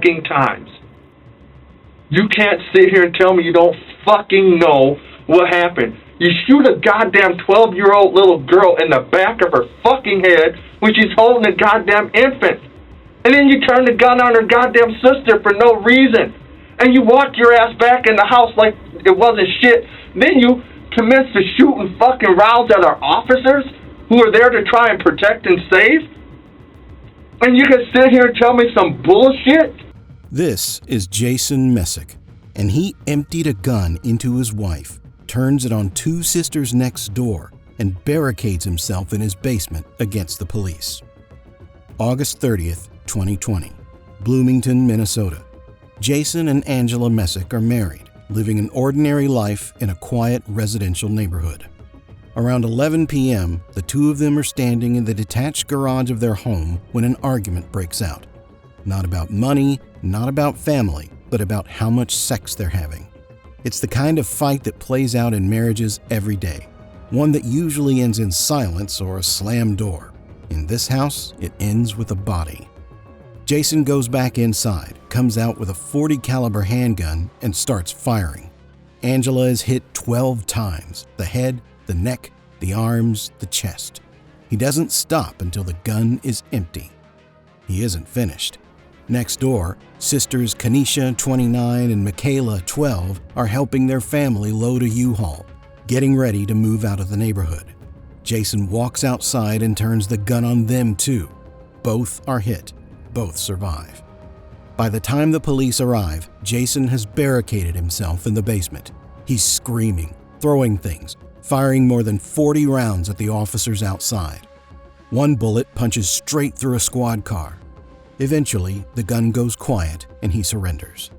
fucking times. You can't sit here and tell me you don't fucking know what happened. You shoot a goddamn 12-year-old little girl in the back of her fucking head when she's holding a goddamn infant. And then you turn the gun on her goddamn sister for no reason. And you walk your ass back in the house like it wasn't shit. Then you commence to shooting fucking rounds at our officers who are there to try and protect and save. And you can sit here and tell me some bullshit? This is Jason Mesich, and he emptied a gun into his wife, turns it on two sisters next door, and barricades himself in his basement against the police. August 30th, 2020, Bloomington, Minnesota. Jason and Angela Mesich are married, living an ordinary life in a quiet residential neighborhood. Around 11 p.m., the two of them are standing in the detached garage of their home when an argument breaks out. Not about money, not about family, but about how much sex they're having. It's the kind of fight that plays out in marriages every day, one that usually ends in silence or a slammed door. In this house, it ends with a body. Jason goes back inside, comes out with a .40 caliber handgun, and starts firing. Angela is hit 12 times, the head, the neck, the arms, the chest. He doesn't stop until the gun is empty. He isn't finished. Next door, sisters Canisha, 29, and Makayla, 12, are helping their family load a U-Haul, getting ready to move out of the neighborhood. Jason walks outside and turns the gun on them too. Both are hit. Both survive. By the time the police arrive, Jason has barricaded himself in the basement. He's screaming, throwing things, firing more than 40 rounds at the officers outside. One bullet punches straight through a squad car. Eventually, the gun goes quiet and he surrenders.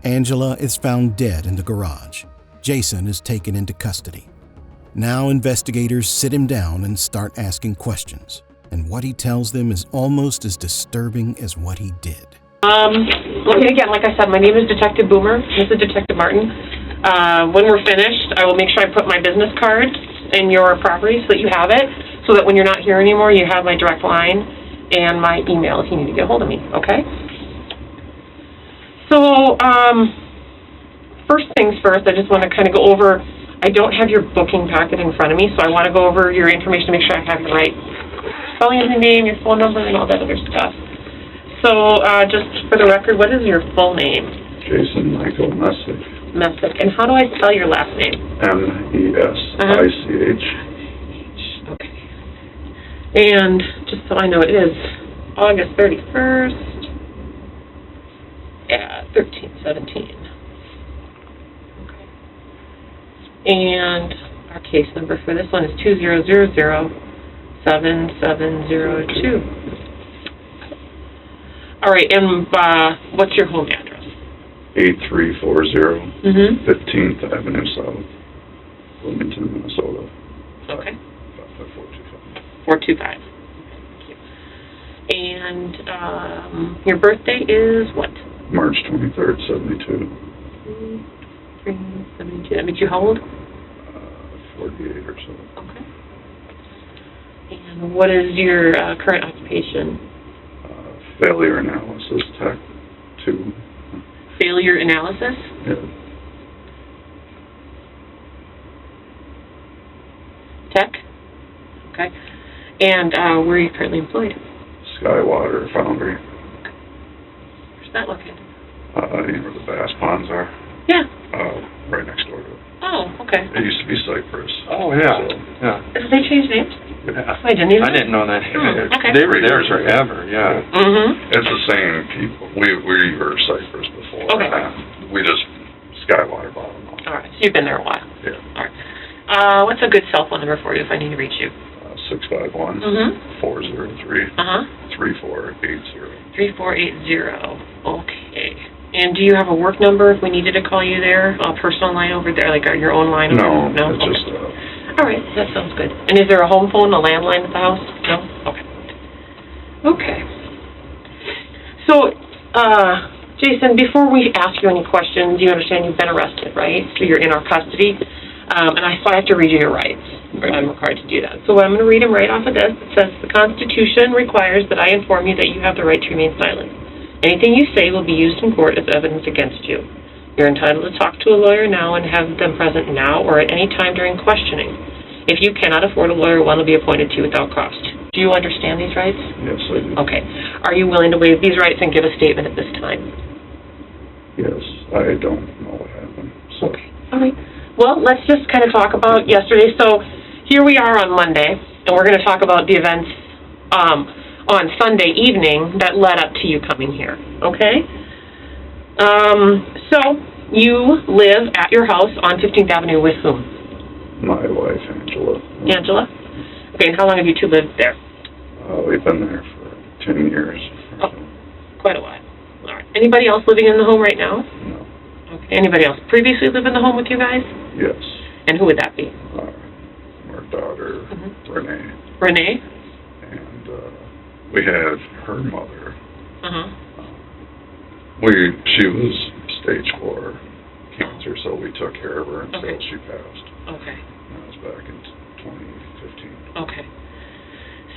Angela is found dead in the garage. Jason is taken into custody. Now investigators sit him down and start asking questions, and what he tells them is almost as disturbing as what he did. Okay, again, like I said, my name is Detective Boomer. This is Detective Martin. When we're finished, I will make sure I put my business card in your property so that you have it, so that when you're not here anymore, you have my direct line and my email if you need to get a hold of me, okay? So, first things first, I just want to kind of go over, I don't have your booking packet in front of me, so I want to go over your information to make sure I have your right spelling of your name, your phone number, and all that other stuff. So, just for the record, what is your full name? Jason Michael Mesich. Mesich. And how do I spell your last name? M-E-S-I-C-H. Okay. And just so I know, it is August 31st at 13:17. Okay. And our case number for this one is 20007702. All right, and what's your home address? 8340 15th Avenue South, Bloomington, Minnesota. Okay. 425. 425. Thank you. And your birthday is what? March 23rd, 72. 72. That makes you how old? 48 or so. Okay. And what is your current occupation? Failure analysis tech 2. Failure analysis? Yeah. Tech? Okay. And where are you currently employed? Skywater Foundry. Where's that located? You know where the bass ponds are? Yeah. Right next door to it. Oh, okay. It used to be Cypress. Oh, yeah. So, Yeah. Did they change names? yeah. I didn't even I didn't know that. Okay. They were there forever, yeah. Mm-hmm. It's the same people. We were Cypress before. Okay. We just Skywater bought them off. All right. So you've been there a while. Yeah. All right. What's a good cell phone number for you if I need to reach you? 651 403 3480. 3480. Okay. And do you have a work number if we needed to call you there? A personal line over there, like your own line? No, no? it's Okay. just all right, that sounds good. And is there a home phone, a landline at the house? No? Okay. Okay. So, Jason, before we ask you any questions, you understand you've been arrested, right? So you're in our custody. And so I have to read you your rights. I'm required to do that. So I'm going to read them right off of this. It says, the Constitution requires that I inform you that you have the right to remain silent. Anything you say will be used in court as evidence against you. You're entitled to talk to a lawyer now and have them present now or at any time during questioning. If you cannot afford a lawyer, one will be appointed to you without cost. Do you understand these rights? Yes, I do. Okay. Are you willing to waive these rights and give a statement at this time? Yes, I don't know what happened. So. Okay. All right. Well, let's just kind of talk about yesterday. So here we are on Monday, and we're going to talk about the events on Sunday evening that led up to you coming here. Okay? So you live at your house on 15th Avenue with whom? My wife, Angela. Angela? Okay, and how long have you two lived there? We've been there for 10 years. Oh, quite a while. All right. Anybody else living in the home right now? No. Okay. Anybody else previously live in the home with you guys? Yes. And who would that be? Our daughter, Renee. Renee? And we had her mother. Uh-huh. She was stage 4 cancer, so we took care of her until she passed. Okay. That was back in 2015. Okay.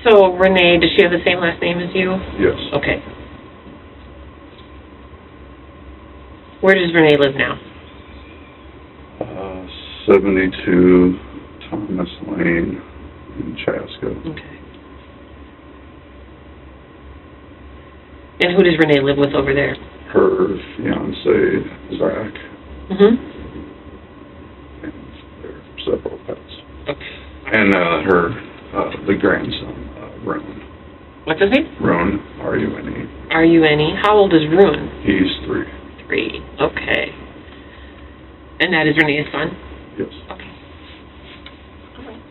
So, Renee, does she have the same last name as you? Yes. Okay. Where does Renee live now? 72 Thomas Lane in Chaska. Okay. And who does Renee live with over there? Her fiance, Zach. Mm-hmm. And their several pets. Okay. And the grandson, Roon. What's his name? Roon, R-U-N-E. R-U-N-E. How old is Roon? He's 3. 3. Okay. And that is Renee's son? Yes. Okay. All right.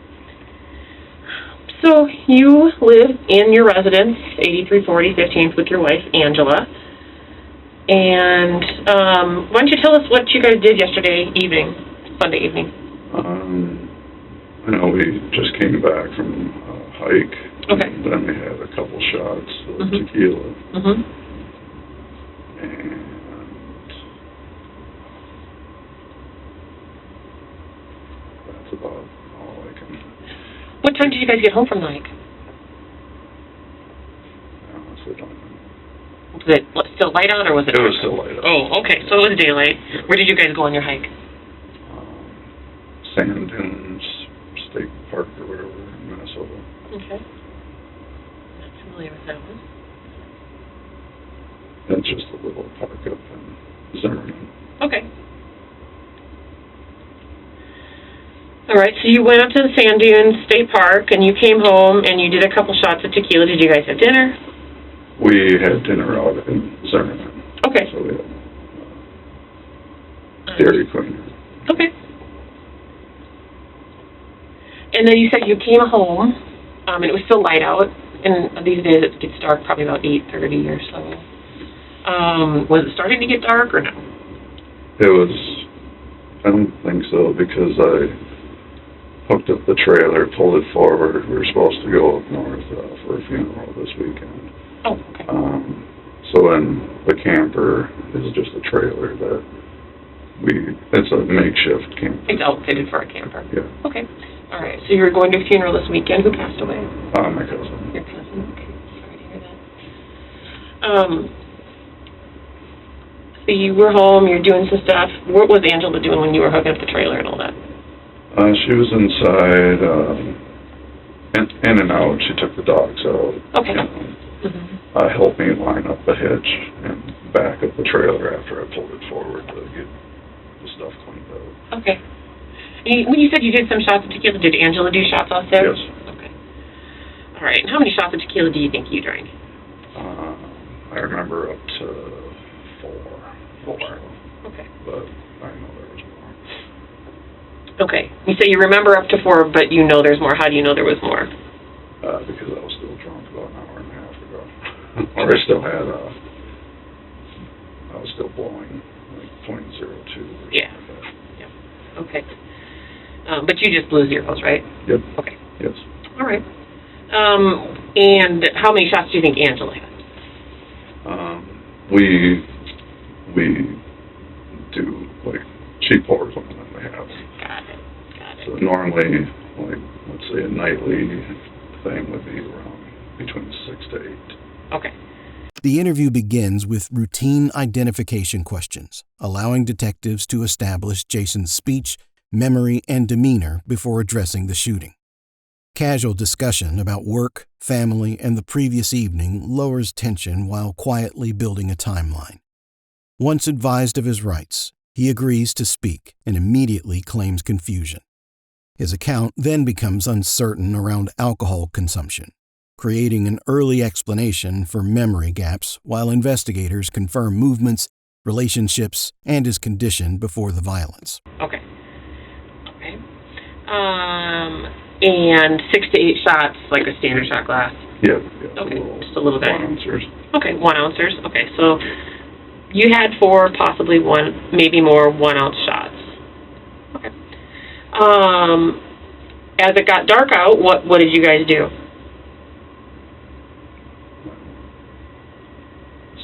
So you live in your residence, 8340 15th, with your wife, Angela. And why don't you tell us what you guys did yesterday evening, Sunday evening? I know we just came back from a hike. Okay. And then we had a couple shots of tequila. Mm-hmm. And that's about all I can... What time did you guys get home from the hike? I honestly don't know. Was it still light out, or was it? It was still light out. Oh, okay. So it was daylight. Where did you guys go on your hike? Sand Dunes State Park or whatever in Minnesota. Okay. Not familiar with that one. That's just a little park up in Zimmerman. Okay. All right, so you went up to the Sand Dunes State Park, and you came home, and you did a couple shots of tequila. Did you guys have dinner? We had dinner out in Zimmerman. Okay. So we had Dairy Queen. Okay. And then you said you came home, and it was still light out, and these days it gets dark probably about 8:30 or so. Was it starting to get dark or no? It was, I don't think so, because I hooked up the trailer, pulled it forward. We were supposed to go up north for a funeral this weekend. Oh, okay. So then the camper is just a trailer that it's a makeshift camper. It's outfitted for a camper. Yeah. Okay. All right. So you were going to a funeral this weekend. Who passed away? My cousin. Your cousin. Okay. Sorry to hear that. So you were home. You're doing some stuff. What was Angela doing when you were hooking up the trailer and all that? She was inside, in and out. She took the dogs out. Okay. Helped me line up the hitch and back up the trailer after I pulled it forward to get the stuff cleaned out. Okay. When you said you did some shots of tequila, did Angela do shots also? Yes. Okay. All right. And how many shots of tequila do you think you drank? I remember up to 4. 4. Okay. But I know there was more. Okay. You say you remember up to 4, but you know there's more. How do you know there was more? Because I was still drunk about an hour and a half ago. Or I still had, I was still blowing like .02 or something like that. Yep. Okay. But you just blew zeros, right? Yep. Okay. Yes. All right. And how many shots do you think Angela had? We do, like, she pours them and then we have. Got it. So normally, like, let's say a nightly thing would be around between 6 to 8. Okay. The interview begins with routine identification questions, allowing detectives to establish Jason's speech, memory, and demeanor before addressing the shooting. Casual discussion about work, family, and the previous evening lowers tension while quietly building a timeline. Once advised of his rights, he agrees to speak and immediately claims confusion. His account then becomes uncertain around alcohol consumption, creating an early explanation for memory gaps while investigators confirm movements, relationships, and his condition before the violence. Okay. And 6 to 8 shots, like a standard shot glass. Yeah. Okay, just a little bit. 1 ounces. Okay, 1 ounces. Okay, so you had 4, possibly 1, maybe more 1 ounce shots. Okay. As it got dark out, what did you guys do?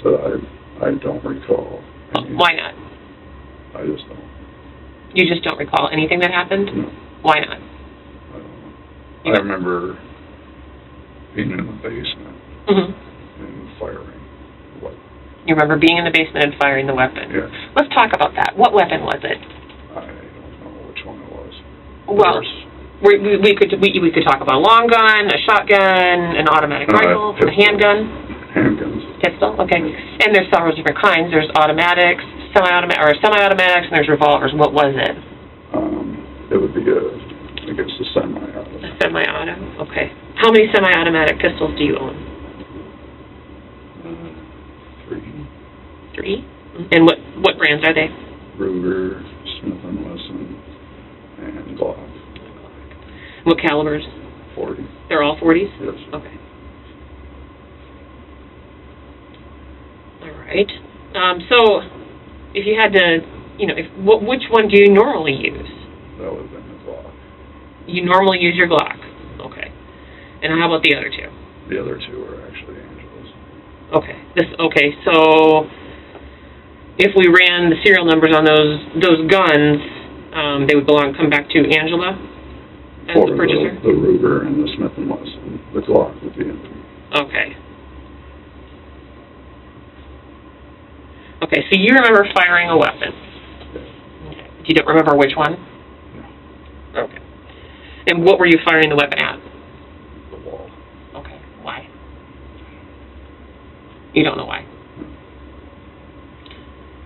So I don't recall. Why not? I just don't. You just don't recall anything that happened? No. Why not? I don't know. I remember being in the basement and firing a weapon. You remember being in the basement and firing the weapon? Yes. Let's talk about that. What weapon was it? I don't know which one it was. Well, we could talk about a long gun, a shotgun, an automatic rifle, a handgun. Handguns. Pistol, okay. And there's several different kinds. There's automatics, semi-automatics, and there's revolvers. What was it? It would be I guess a semi-auto. A semi-auto, okay. How many semi-automatic pistols do you own? 3. 3? And what brands are they? Ruger, Smith & Wesson, and Glock. What calibers? 40. They're all 40s? Yes. Okay. All right. So, if you had to, which one do you normally use? That would have been the Glock. You normally use your Glock. Okay. And how about the other 2? The other 2 were actually Angela's. Okay. So if we ran the serial numbers on those guns, they would come back to Angela as the purchaser? The Ruger and the Smith & Wesson. The Glock would be in there. Okay. Okay, so you remember firing a weapon. Okay. You don't remember which one? No. Okay. And what were you firing the weapon at? The wall. Okay. Why? You don't know why?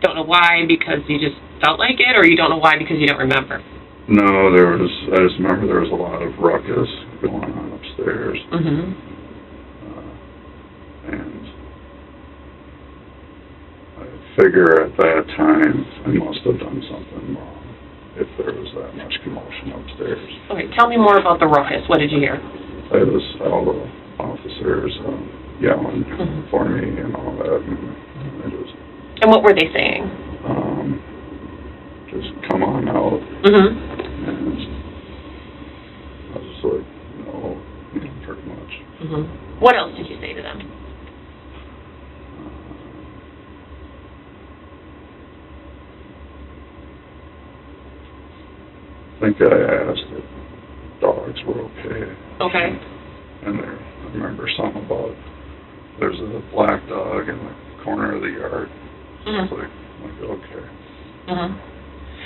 Don't know why because you just felt like it, or you don't know why because you don't remember? No, I just remember there was a lot of ruckus going on upstairs. Mm-hmm. And I figure at that time I must have done something wrong if there was that much commotion upstairs. Okay, tell me more about the ruckus. What did you hear? It was all the officers yelling for me and all that, and it was... And what were they saying? Just come on out. Mm-hmm. And I was just like, no, pretty much. Mm-hmm. What else did you say to them? I think I asked if dogs were okay. Okay. And I remember something about there's a black dog in the corner of the yard. Mm-hmm. It's like okay. Mm-hmm.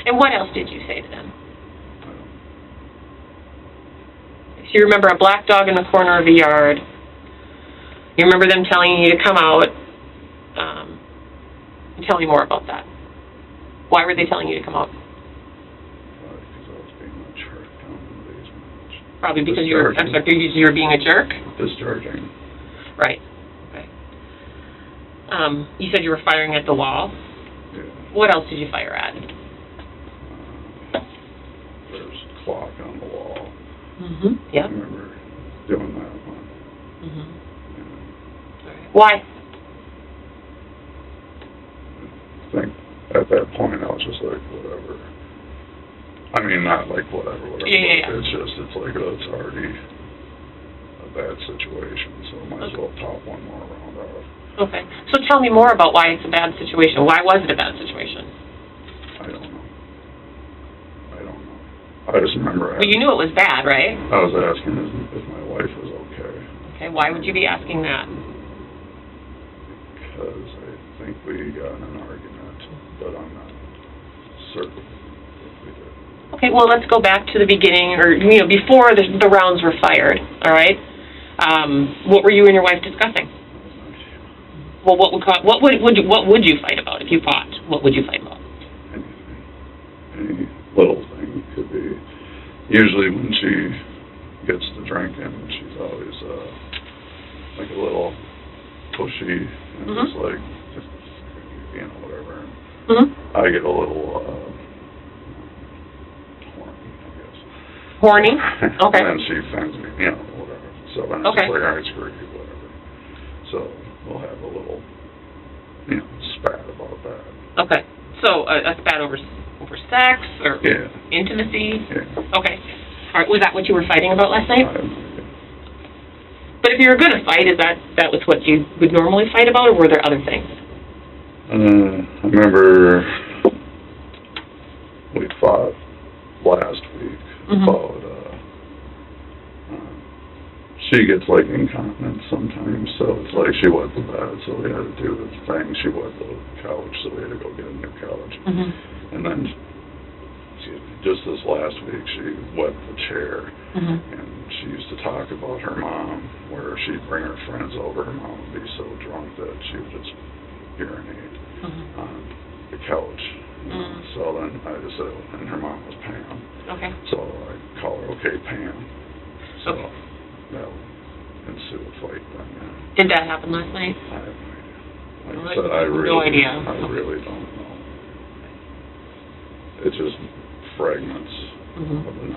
And what else did you say to them? So you remember a black dog in the corner of the yard. You remember them telling you to come out. Tell me more about that. Why were they telling you to come out? Because I was being a jerk down in the basement. Probably because you were being a jerk? Discharging. Right. Okay. You said you were firing at the wall. Yeah. What else did you fire at? There's a clock on the wall. Mm-hmm. Yeah. I remember doing that one. Mm-hmm. Yeah. All right. Why? I think at that point I was just like, whatever. I mean, not like whatever. Yeah. It's like, it's already a bad situation, so I might as well top one more round off. Okay. So tell me more about why it's a bad situation. Why was it a bad situation? I don't know. I just remember... Well, you knew it was bad, right? I was asking if my wife was okay. Okay, why would you be asking that? because I think we got in an argument, but I'm not certain if we did. Okay, well, let's go back to the beginning, or, before the rounds were fired, all right? What were you and your wife discussing? Well, what would you fight about if you fought? What would you fight about? Any little thing. Could be, usually when she gets to drinking, she's always like a little pushy, and just like, whatever. I get a little horny, I guess. Horny? Okay. And then she offends me, whatever. So then it's just like, all right, screw you, whatever. So we'll have a little, spat about that. Okay. So a spat over sex or intimacy? Yeah. Okay. All right. Was that what you were fighting about last night? I have no idea. But if you were going to fight, is that was what you would normally fight about, or were there other things? I remember we fought last week about, she gets like incontinence sometimes, so it's like she wet the bed, so we had to do the thing. She wet the couch, so we had to go get a new couch. And then just this last week, she wet the chair, and she used to talk about her mom, where she'd bring her friends over. Her mom would be so drunk that she would just urinate on the couch. So then I just said, and her mom was Pam. Okay. So I call her, okay, Pam. So that would ensue a fight then, Did that happen last night? I have no idea. Like I said, I really don't know. It's just fragments.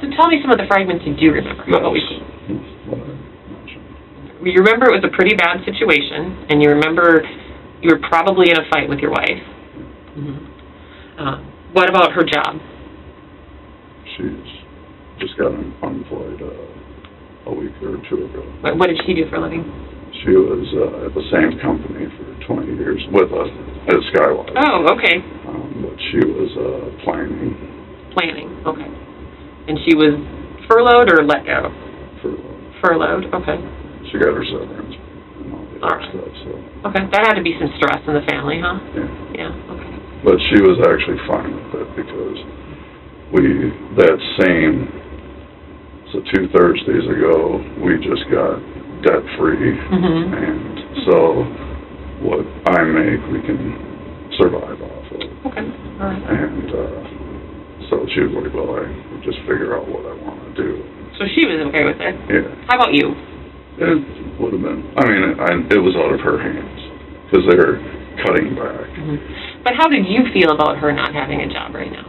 So tell me some of the fragments you do remember. What I mentioned. You remember it was a pretty bad situation, and you remember you were probably in a fight with your wife. What about her job? She's just got unemployed a week or two ago. What did she do for a living? She was at the same company for 20 years with us at Skywise. Oh, okay. But she was planning. Planning, okay. And she was furloughed or let go? Furloughed. Furloughed, okay. She got her severance and all the other stuff, so. Okay, that had to be some stress in the family, huh? Yeah. Yeah, okay. But she was actually fine with it because so 2 Thursdays ago, we just got debt-free, and so what I make, we can survive off of. Okay, all right. And so she was like, well, I just figure out what I want to do. So she was okay with it? Yeah. How about you? It would have been, it was out of her hands, because they're cutting back. But how did you feel about her not having a job right now?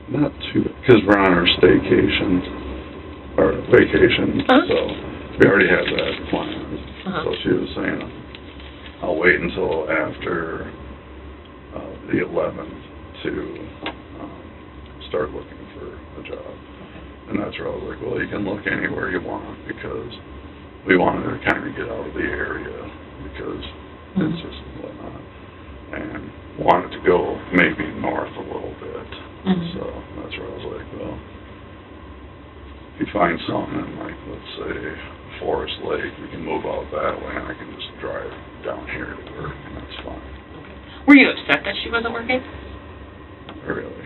Not too, because we're on our vacation, so we already had that planned. So she was saying, I'll wait until after the 11th to start looking for a job. And that's where I was like, well, you can look anywhere you want, because we wanted to kind of get out of the area, because it's just whatnot. And wanted to go maybe north a little bit. So that's where I was like, well, if you find something in, like, let's say, Forest Lake, we can move out that way, and I can just drive down here to work, and that's fine. Were you upset that she wasn't working? Not really.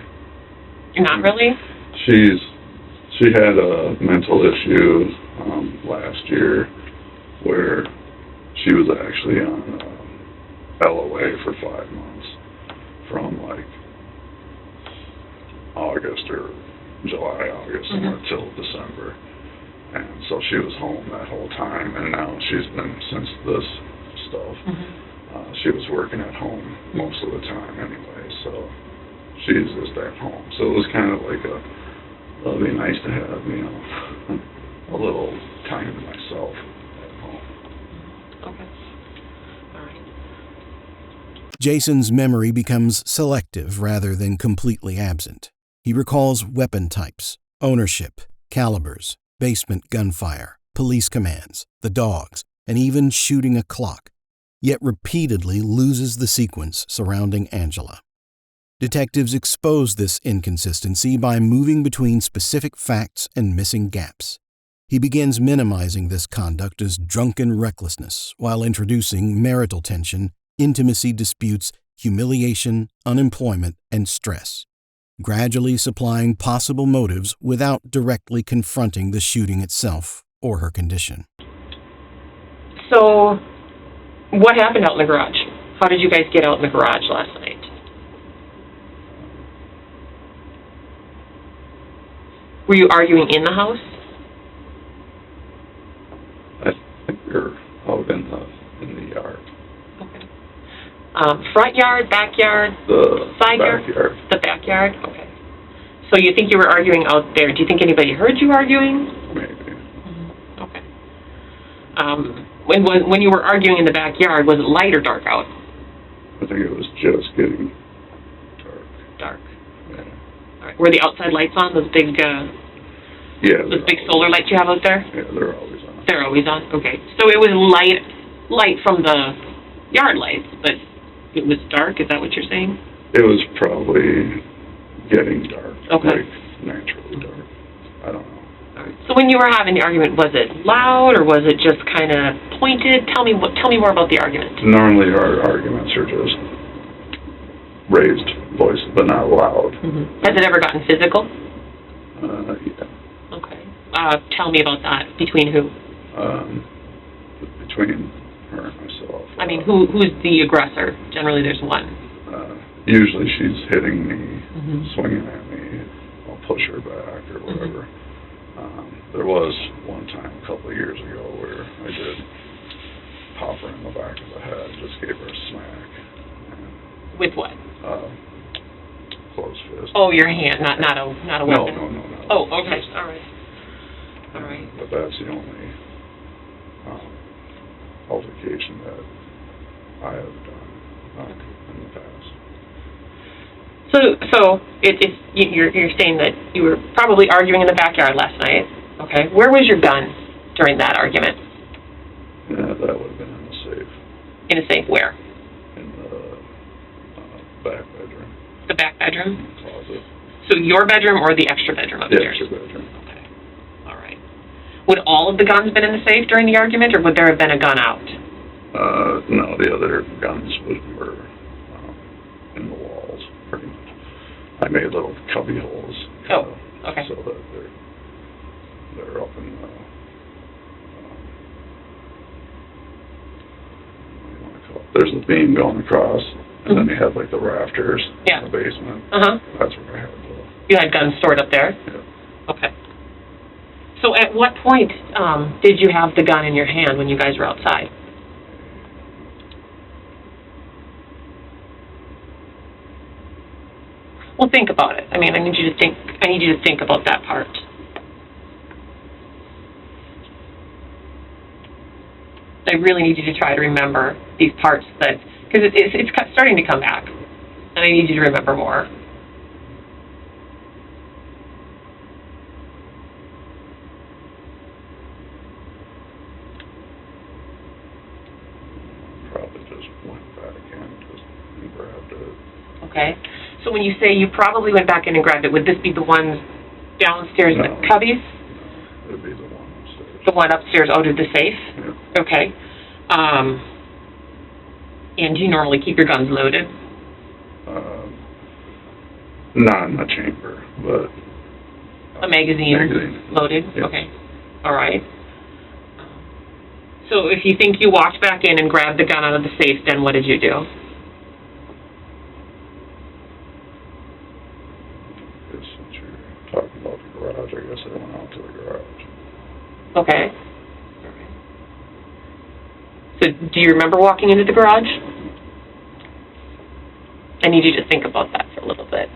Not really? She had a mental issue last year where she was actually on LOA for 5 months from like August or July, August, until December. And so she was home that whole time, and now she's been, since this stuff, she was working at home most of the time anyway, so she's just at home. So it was kind of like it'll be nice to have, a little time to myself at home. Okay. All right. Jason's memory becomes selective rather than completely absent. He recalls weapon types, ownership, calibers, basement gunfire, police commands, the dogs, and even shooting a clock, yet repeatedly loses the sequence surrounding Angela. Detectives expose this inconsistency by moving between specific facts and missing gaps. He begins minimizing this conduct as drunken recklessness while introducing marital tension, intimacy disputes, humiliation, unemployment, and stress, gradually supplying possible motives without directly confronting the shooting itself or her condition. So, what happened out in the garage? How did you guys get out in the garage last night? Were you arguing in the house? I think we're out in the yard. Okay. Front yard, backyard, The side yard? backyard. The backyard? Okay. So you think you were arguing out there. Do you think anybody heard you arguing? Maybe. Mm-hmm. Okay. When you were arguing in the backyard, was it light or dark out? I think it was just getting dark. Dark. Yeah. All right. Were the outside lights on? Those big solar lights you have out there? Yeah, they're always on. They're always on. Okay. So it was light from the yard lights, but it was dark. Is that what you're saying? It was probably getting dark. Okay. Like naturally dark. I don't know. All right. So when you were having the argument, was it loud or was it just kind of pointed? Tell me more about the argument. Normally our arguments are just raised voices, but not loud. Mm-hmm. Has it ever gotten physical? Yeah. Okay. Tell me about that. Between who? Between her and myself. I mean, who's the aggressor? Generally, there's one. Usually she's hitting me, mm-hmm. swinging at me. I'll push her back or whatever. Mm-hmm. There was one time a couple of years ago where I did pop her in the back of the head, just gave her a smack. With what? Closed fist. Oh, your hand, not a weapon. No. Oh, okay. All right. But that's the only altercation that I have done in the past. So you're saying that you were probably arguing in the backyard last night. Okay. Where was your gun during that argument? Yeah, that would have been in the safe. In a safe where? In the back bedroom. The back bedroom? Closet. So your bedroom or the extra bedroom upstairs? The extra bedroom. Okay. All right. Would all of the guns been in the safe during the argument, or would there have been a gun out? No, the other guns were in the walls, pretty much. I made little cubby holes. Oh, okay. So that they're up in the, what do you want to call it? There's a beam going across, and then you have like the rafters in the basement. That's where I had the... You had guns stored up there? Yeah. Okay. So at what point did you have the gun in your hand when you guys were outside? Well, think about it. I mean, I need you to think about that part. I really need you to try to remember these parts because it's starting to come back, and I need you to remember more. Probably just went back in and grabbed it. Okay. So when you say you probably went back in and grabbed it, would this be the one downstairs in the cubbies? No, it would be the one upstairs. The one upstairs out of the safe? Yeah. Okay. And do you normally keep your guns loaded? Not in the chamber, but... A magazine loaded? Yes. Okay. All right. So if you think you walked back in and grabbed the gun out of the safe, then what did you do? Since you're talking about the garage, I guess I went out to the garage. Okay. So do you remember walking into the garage? I need you to think about that for a little bit.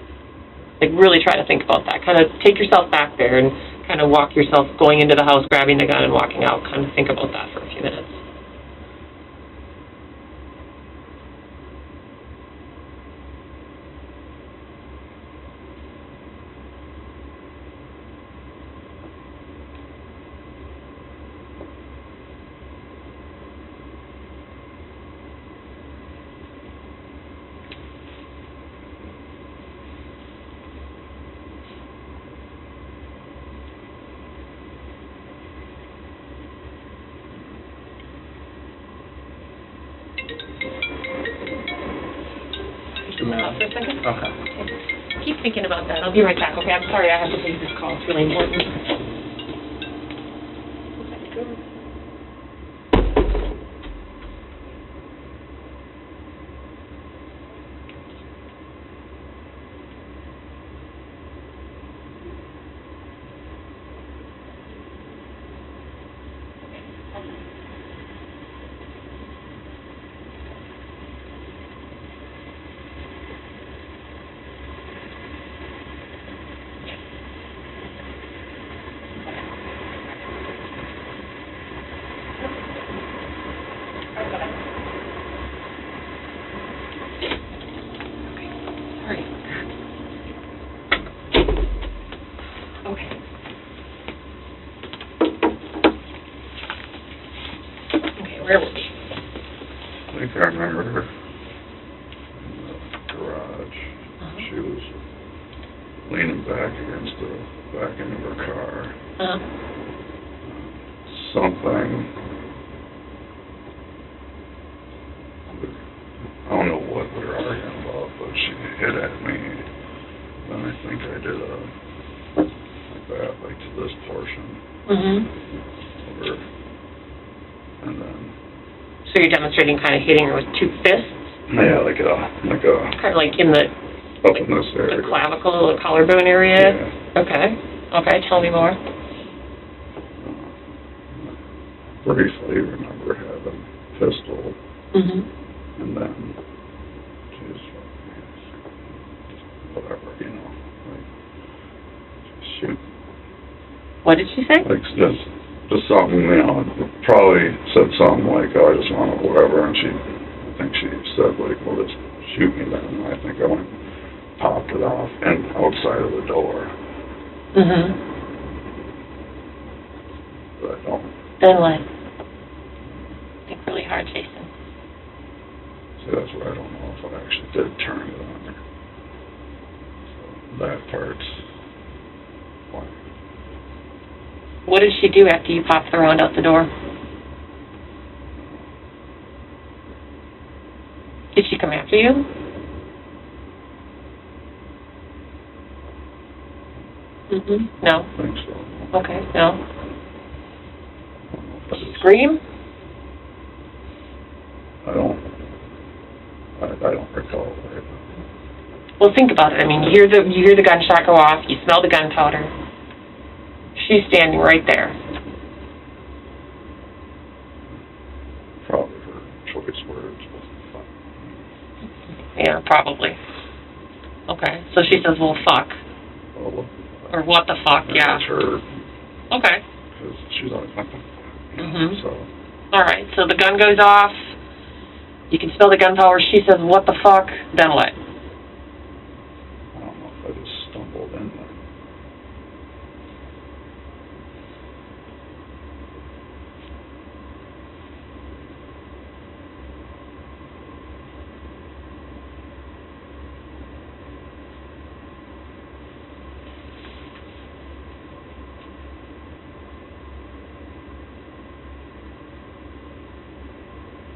Like, really try to think about that. Kind of take yourself back there and kind of walk yourself going into the house, grabbing the gun and walking out. Kind of think about that for a few minutes. 2 minutes. For a second? Okay. Keep thinking about that. I'll be right back, okay? I'm sorry, I have to take this call. It's really important. Where was she? I think I remember her in the garage. She was leaning back against the back end of her car. Something, I don't know what we were arguing about, but she hit at me. Then I think I did like that, like to this portion of her. And then... So you're demonstrating kind of hitting her with 2 fists? Yeah, like a... Kind of like in the... Up in this area. The clavicle, the collarbone area? Yeah. Okay. Okay, tell me more. Briefly remember having a pistol. And then... Just whatever, you know. Like, just shoot. What did she say? Like, just something, you know, probably said something like, oh, I just want to whatever, and I think she said, like, well, just shoot me then, and I think I went, popped it off, and outside of the door. But I don't. Then what? Think really hard, Jason. See, that's where I don't know if I actually did turn it on her. So, that part's why. What did she do after you popped the round out the door? Did she come after you? No? I think so. Okay, no. Did she Scream? I don't recall right now. Well, think about it. I mean, you hear the gunshot go off, you smell the gunpowder. She's standing right there. Probably her choice words. Yeah, probably. Okay, so she says, well, fuck. Well, Or what the fuck, yeah. That's her. Okay. Because she's always like, so. All right, so the gun goes off. You can smell the gunpowder. She says, what the fuck? Then what? I don't know if I just stumbled in there.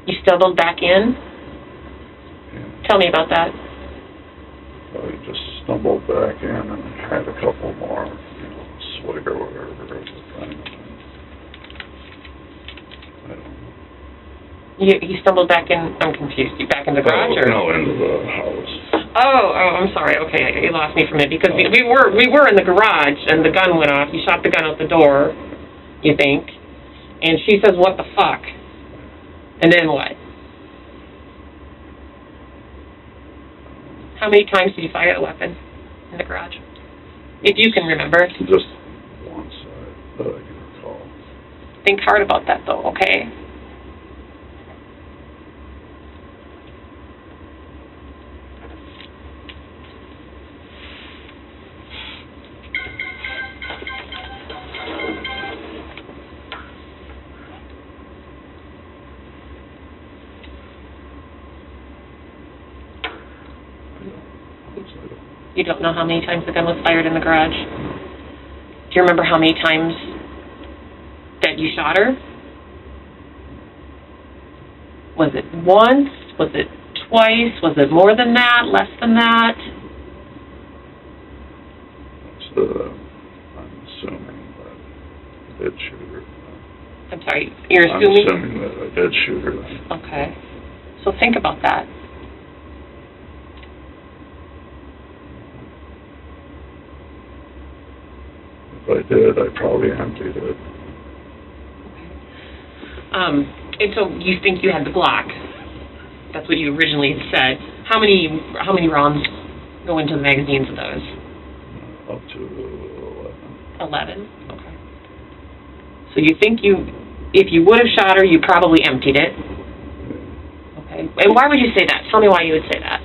You stumbled back in? Yeah. Tell me about that. I just stumbled back in and had a couple more, swig or whatever of the thing. I don't know. You stumbled back in, I'm confused, you back in the garage, or? No, into the house. Oh, I'm sorry, okay, you lost me for a minute, because we were in the garage, and the gun went off, you shot the gun out the door, you think, and she says, what the fuck? And then what? How many times did you fire the weapon in the garage? If you can remember. Just one side that I can recall. Think hard about that, though, okay? You don't know how many times the gun was fired in the garage? Do you remember how many times that you shot her? Was it once? Was it twice? Was it more than that, less than that? I'm assuming that I did shoot her. I'm sorry, you're assuming? I'm assuming that I did shoot her then. Okay. So think about that. If I did, I probably emptied it. And so you think you had the Glock? That's what you originally said. How many rounds go into the magazines of those? Up to 11. 11? Okay. So you think if you would have shot her, you probably emptied it? Okay. And why would you say that? Tell me why you would say that.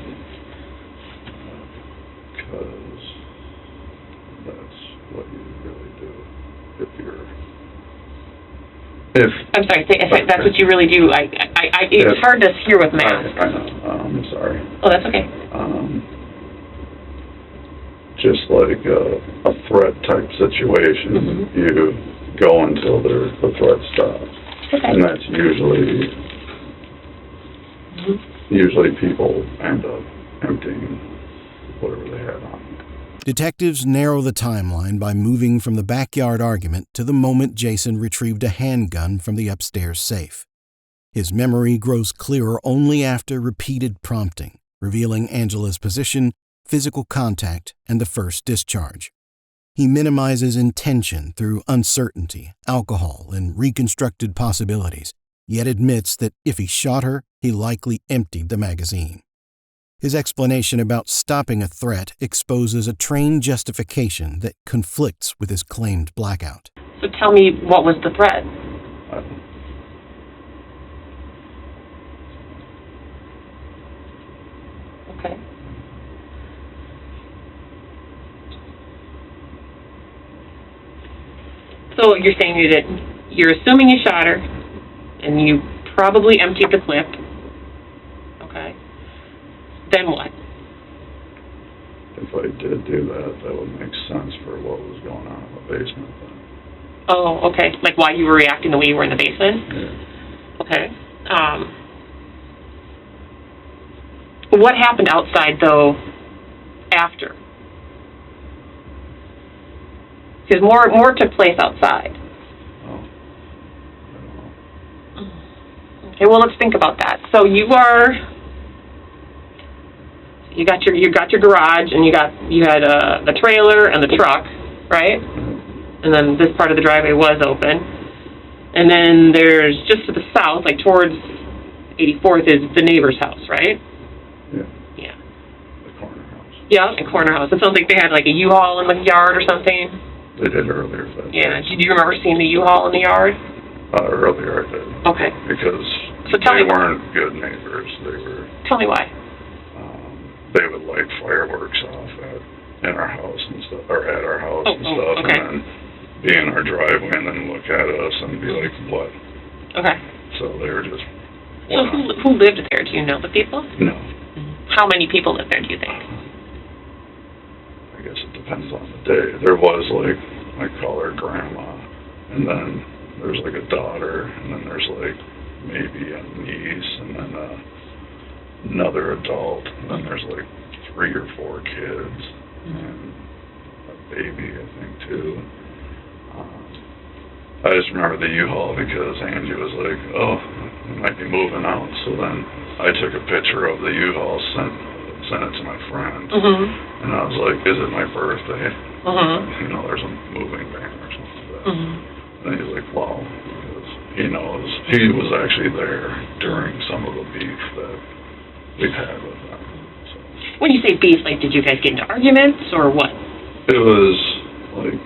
Because that's what you really do. I'm sorry, that's what you really do. It's hard to hear with masks. I know. I'm sorry. Oh, that's okay. Just like a threat type situation, you go until the threat stops. Okay. And that's usually people end up emptying whatever they had on. Detectives narrow the timeline by moving from the backyard argument to the moment Jason retrieved a handgun from the upstairs safe. His memory grows clearer only after repeated prompting, revealing Angela's position, physical contact, and the first discharge. He minimizes intention through uncertainty, alcohol, and reconstructed possibilities, yet admits that if he shot her, he likely emptied the magazine. His explanation about stopping a threat exposes a trained justification that conflicts with his claimed blackout. So tell me, what was the threat? Okay. So you're saying you're assuming you shot her, and you probably emptied the clip. Okay. Then what? If I did do that, that would make sense for what was going on in the basement then. Oh, okay. Like why you were reacting the way you were in the basement? Yeah. Okay. What happened outside, though, after? Because more took place outside. Oh, I don't know. Okay, well, let's think about that. So you got your garage, and you had the trailer and the truck, right? And then this part of the driveway was open. And then there's just to the south, like towards 84th, is the neighbor's house, right? Yeah. Yeah. The corner house. Yeah, the corner house. It sounds like they had like a U-Haul in the yard or something. They did earlier. Yeah. Did you remember seeing the U-Haul in the yard? Earlier I did. Okay. Because So tell they me weren't good neighbors. They were. Tell me why. They would light fireworks off in our house and stuff, or at our house and stuff, okay. and then be in our driveway and then look at us and be like, "What?" Okay. So they were just. So who lived there? Do you know the people? No. How many people lived there? Do you think? I guess it depends on the day. There was like, I call her grandma, and then there's like a daughter, and then there's like maybe a niece, and then another adult, and then there's like 3 or 4 kids, and a baby, I think, too. I just remember the U-Haul because Angie was like, "Oh, we might be moving out." So then I took a picture of the U-Haul, sent it to my friend, and I was like, "Is it my birthday?" You know, there's a moving van or something like that. And he's like, "Wow," because he knows he was actually there during some of the beef that we've had with them. So. When you say beef, like, did you guys get into arguments or what? It was like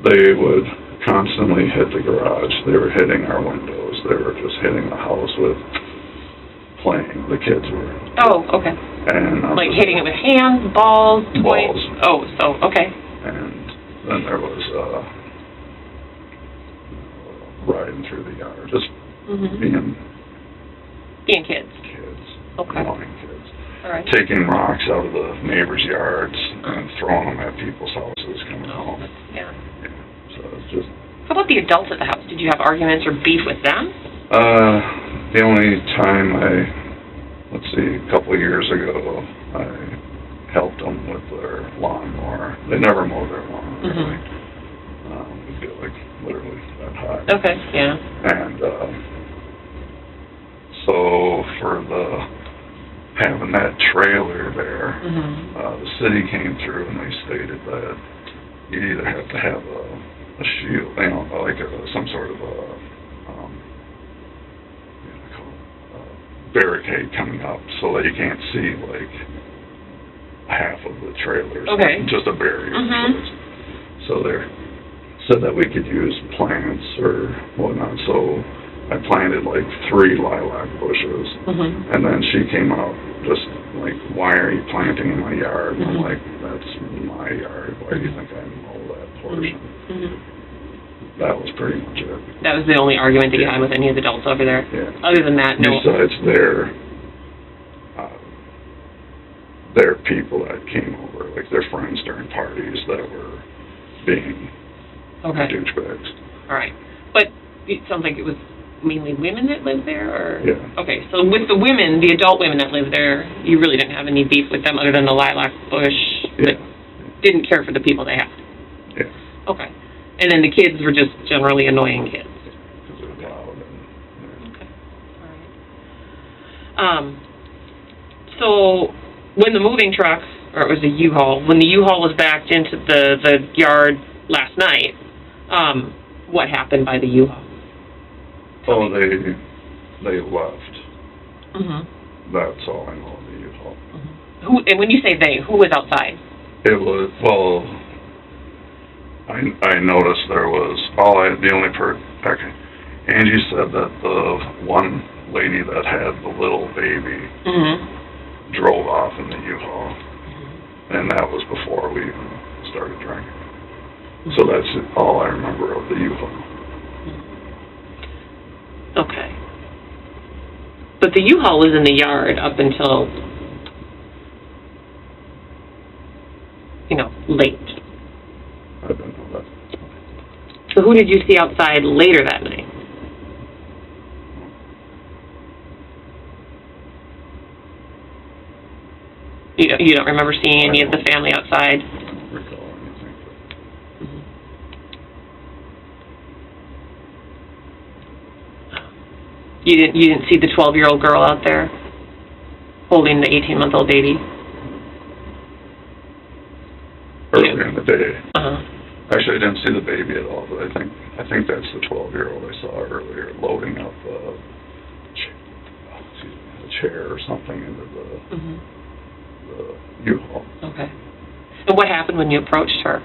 they would constantly hit the garage. They were hitting our windows. They were just hitting the house with playing. The kids were. Oh, okay. And like hitting it with hands, balls, toys? Balls. Oh, so, okay. And then there was riding through the yard, just being kids. Okay. Annoying kids. All right. Taking rocks out of the neighbors' yards and throwing them at people's houses coming home. Yeah. So it's just. How about the adults at the house? Did you have arguments or beef with them? The only time I let's see, a couple of years ago, I helped them with their lawnmower. They never mow their lawn, really. It'd get like literally that high. Okay, yeah. And so for having that trailer there, the city came through and they stated that you either have to have a shield, you know, like some sort of barricade coming up so that you can't see like half of the trailer. Okay. Just a barrier. So they said that we could use plants or whatnot. So I planted like 3 lilac bushes, and then she came out just like, why are you planting in my yard? And I'm like, that's my yard. Why do you think I mow that portion? That was pretty much it. That was the only argument that you had with any of the adults over there? Yeah. Other than that, no. Besides their people that came over, like their friends during parties that were being douchebags. All right. But it sounds like it was mainly women that lived there, or? Yeah. Okay, so with the women, the adult women that lived there, you really didn't have any beef with them other than the lilac bush that didn't care for the people they had? Yeah. Okay. And then the kids were just generally annoying kids? Because they're loud and... Okay. All right. So when the moving truck, or it was a U-Haul, when the U-Haul was backed into the yard last night, what happened by the U-Haul? Oh, they left. That's all I know of the U-Haul. Who, and when you say they, who was outside? It was, well, I noticed there was, Angie said that the one lady that had the little baby drove off in the U-Haul, and that was before we started drinking. So that's all I remember of the U-Haul. Okay. But the U-Haul was in the yard up until, late. I don't know that. So who did you see outside later that night? You don't remember seeing any of the family outside? I don't recall anything. You didn't see the 12-year-old girl out there holding the 18-month-old baby? Earlier in the day. Uh-huh. Actually, I didn't see the baby at all, but I think that's the 12-year-old I saw earlier loading up a chair or something into the U-Haul. Okay. And what happened when you approached her?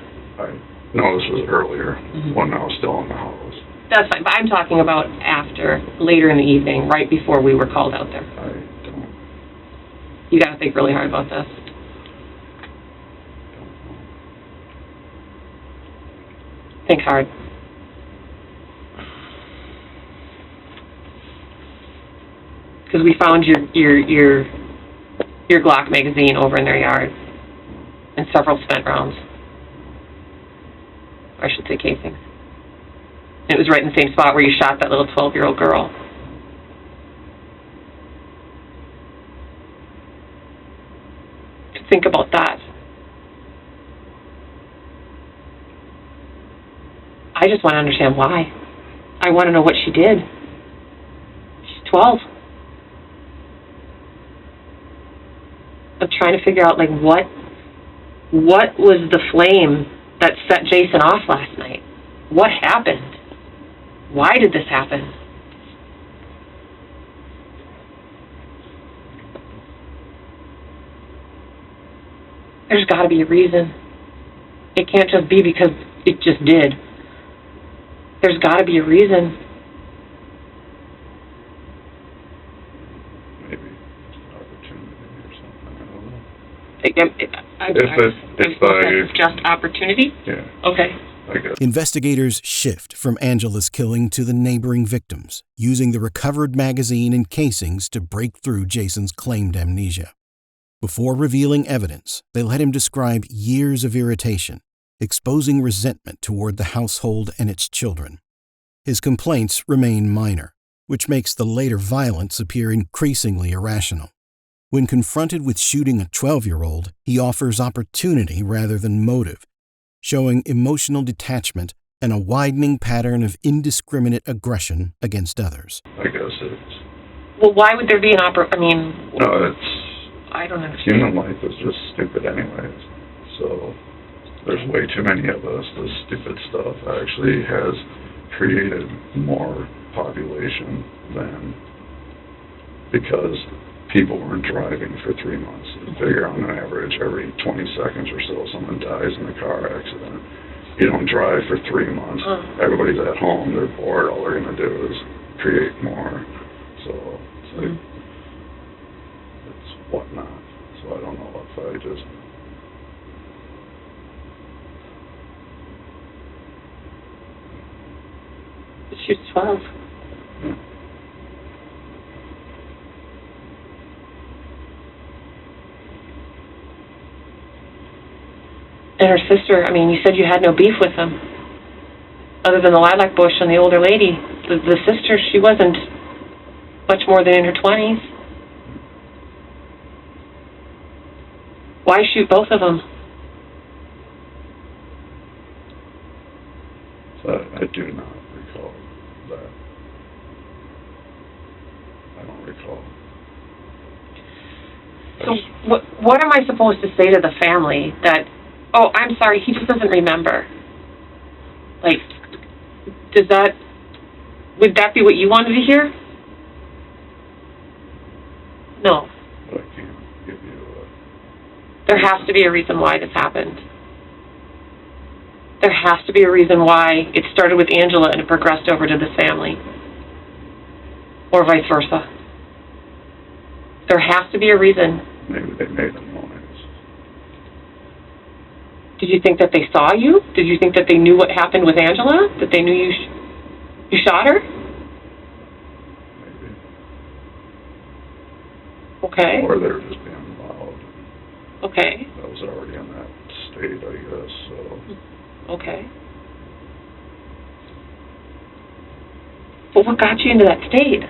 No, this was earlier, when I was still in the house. That's fine, but I'm talking about after, later in the evening, right before we were called out there. I don't You got to think really hard about this. know. Think hard. Because we found your Glock magazine over in their yard, and several spent rounds. Or I should say casings. It was right in the same spot where you shot that little 12-year-old girl. Think about that. I just want to understand why. I want to know what she did. She's 12. I'm trying to figure out, what was the flame that set Jason off last night? What happened? Why did this happen? There's got to be a reason. It can't just be because it just did. There's got to be a reason. Maybe just opportunity or something, I don't know. It's just opportunity? Yeah. Okay. I guess. Investigators shift from Angela's killing to the neighboring victims, using the recovered magazine and casings to break through Jason's claimed amnesia. Before revealing evidence, they let him describe years of irritation, exposing resentment toward the household and its children. His complaints remain minor, which makes the later violence appear increasingly irrational. When confronted with shooting a 12-year-old, he offers opportunity rather than motive, showing emotional detachment and a widening pattern of indiscriminate aggression against others. I guess it's... Well, why would there be an No, it's... I don't understand. Human life is just stupid anyways. So, there's way too many of us. This stupid stuff actually has created more population than... because people weren't driving for 3 months. You figure on an average, every 20 seconds or so, someone dies in a car accident. You don't drive for 3 months. Everybody's at home. They're bored. All they're going to do is create more. So it's like, it's whatnot. So I don't know if I just... She's 12. Yeah. And her sister, I mean, you said you had no beef with them, other than the lilac bush and the older lady. The sister, she wasn't much more than in her 20s. Why shoot both of them? I do not recall that. I don't recall. So what am I supposed to say to the family that, oh, I'm sorry, he just doesn't remember? Like, would that be what you wanted to hear? No. But I can't give you There has to be a reason why this happened. There has to be a reason why it started with Angela and it progressed over to this family. Or vice versa. There has to be a reason. Maybe they made a noise. Did you think that they saw you? Did you think that they knew what happened with Angela? That they knew you shot her? Maybe. Okay. Or they were just being loud. Okay. I was already in that state, I guess, so... Okay. But what got you into that state?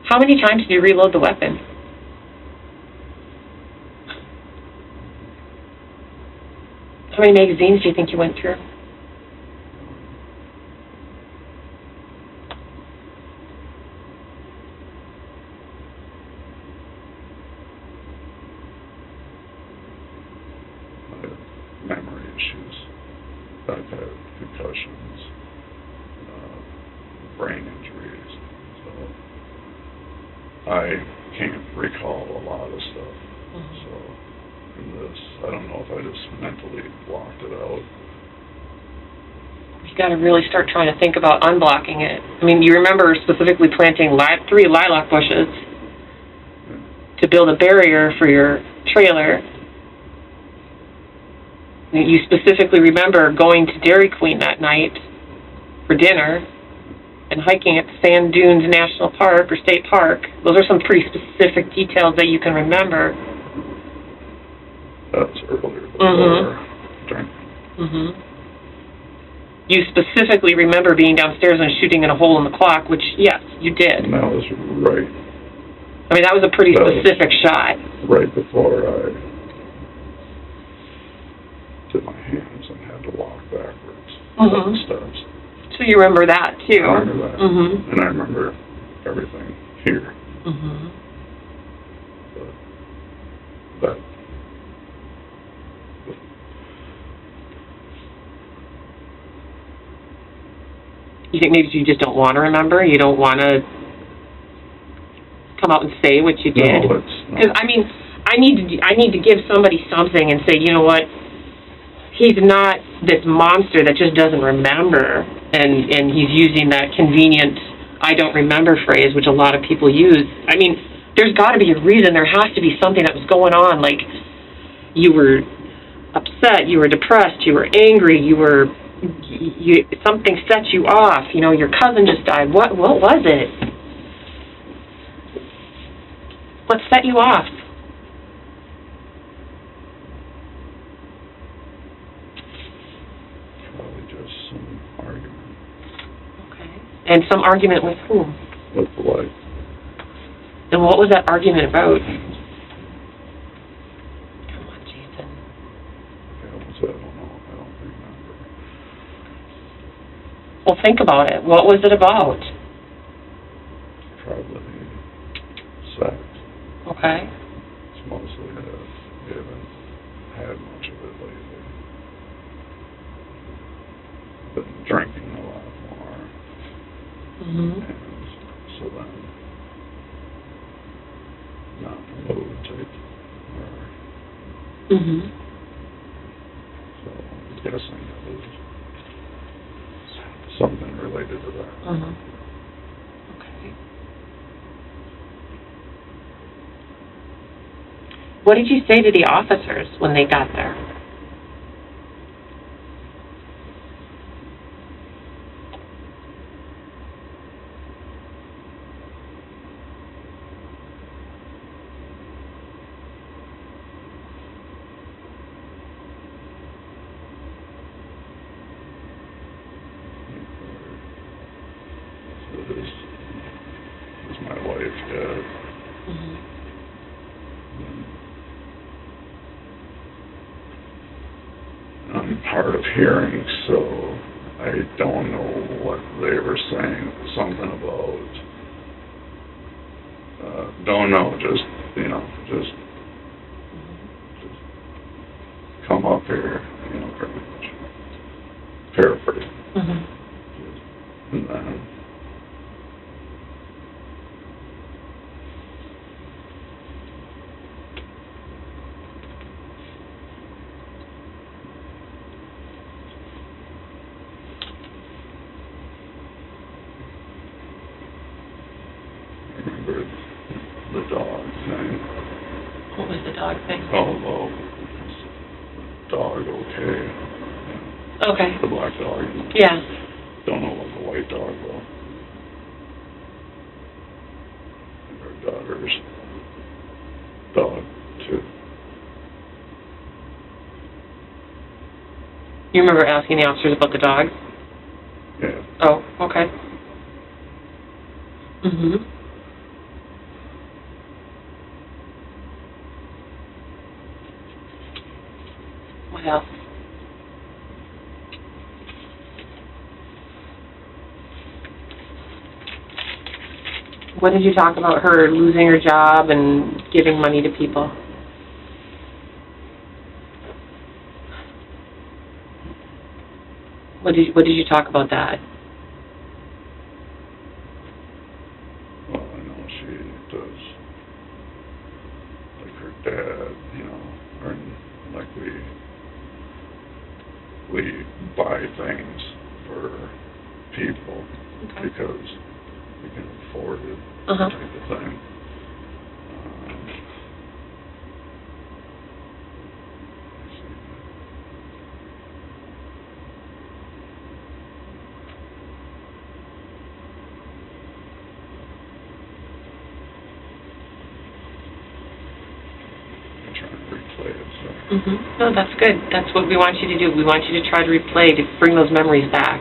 How many times did you reload the weapon? How many magazines do you think you went through? Memory issues. I've had concussions, brain injuries, so I can't recall a lot of stuff. So in this, I don't know if I just mentally blocked it out. You got to really start trying to think about unblocking it. I mean, you remember specifically planting 3 lilac bushes to build a barrier for your trailer. You specifically remember going to Dairy Queen that night for dinner and hiking at Sand Dunes National Park or State Park. Those are some pretty specific details that you can remember. That's earlier before drinking. You specifically remember being downstairs and shooting in a hole in the clock, which, yes, you did. And that was right. I mean, that was a pretty specific shot. Right before I did my hands and had to walk backwards up the steps. So you remember that, too. I remember that. And I remember everything here. But you think maybe you just don't want to remember? You don't want to come out and say what you did? No, it's not. Because, I mean, I need to give somebody something and say, you know what, he's not this monster that just doesn't remember, and he's using that convenient I don't remember phrase, which a lot of people use. I mean, there's got to be a reason. There has to be something that was going on, like you were upset, you were depressed, you were angry, something set you off. You know, your cousin just died. What was it? What set you off? Probably just some argument. Okay. And some argument with whom? With the wife. And what was that argument about? Come on, Jason. I don't know. I don't remember. Well, think about it. What was it about? Probably sex. Okay. It's mostly that. We haven't had much of it lately. Been drinking a lot more. Mm-hmm. And so then, not in the mood type. Mm-hmm. So I'm guessing it was something related to that. Mm-hmm. Okay. What did you say to the officers when they got there? Is my wife dead? Mm-hmm. I'm hard of hearing, so I don't know what they were saying. Something about, don't know, just come up here, pretty much. Paraphrase. Mm-hmm. And then, the dog thing. What was the dog thing? Oh, well, dog okay. Okay. The black dog. Yeah. Don't know about the white dog, though. And our daughter's dog, too. You remember asking the officers about the dog? Yeah. Oh, okay. Mm-hmm. What else? What did you talk about her losing her job and giving money to people? What did you talk about that? Well, I know she does, like her dad, or like we buy things for people because we can afford it, type of thing. No, that's good. That's what we want you to do. We want you to try to replay, to bring those memories back.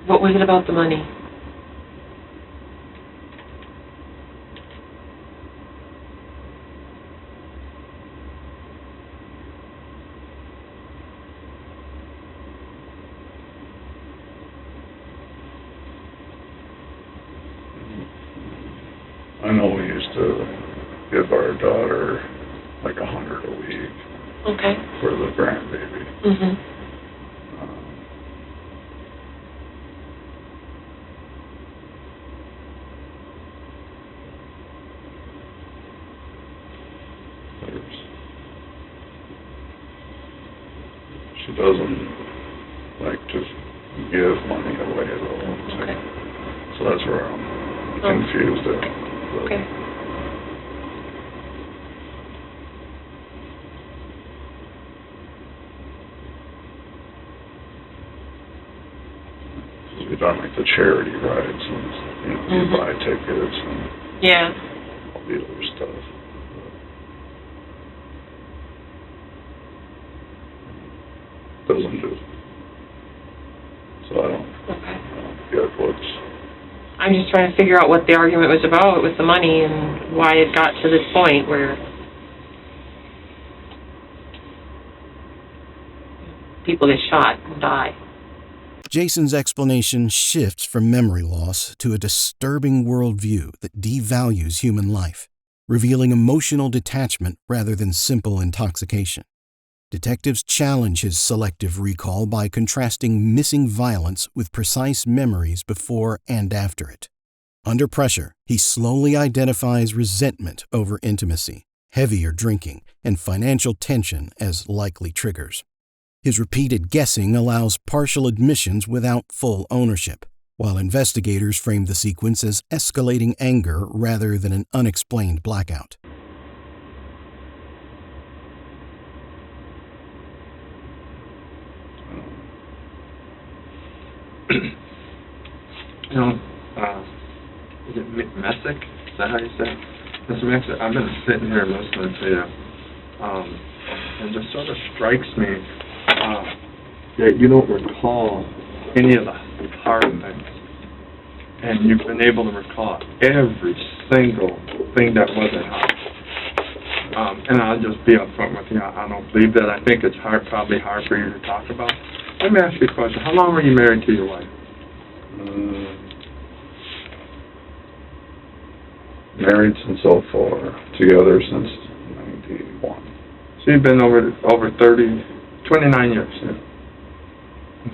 What was it about the money? I know we used to give our daughter like $100 a week. Okay. For the grandbaby. Mm-hmm. She doesn't like to give money away though. Okay. So that's where I'm confused at. Okay. We've done like the charity rides and you buy tickets and yeah. dealer stuff. Doesn't do. So I don't get what's... I'm just trying to figure out what the argument was about with the money and why it got to this point where people get shot and die. Jason's explanation shifts from memory loss to a disturbing worldview that devalues human life, revealing emotional detachment rather than simple intoxication. Detectives challenge his selective recall by contrasting missing violence with precise memories before and after it. Under pressure, he slowly identifies resentment over intimacy, heavier drinking, and financial tension as likely triggers. His repeated guessing allows partial admissions without full ownership, while investigators frame the sequence as escalating anger rather than an unexplained blackout. You know, is it Mesich? Is that how you say it? Mr. Mesich, I've been sitting here listening to you, and it just sort of strikes me that you don't recall any of the hard things, and you've been able to recall every single thing that wasn't hard. And I'll just be upfront with you. I don't believe that. I think it's probably hard for you to talk about. Let me ask you a question. How long were you married to your wife? Married since 04, together since 91. So you've been over 29 years. Yeah.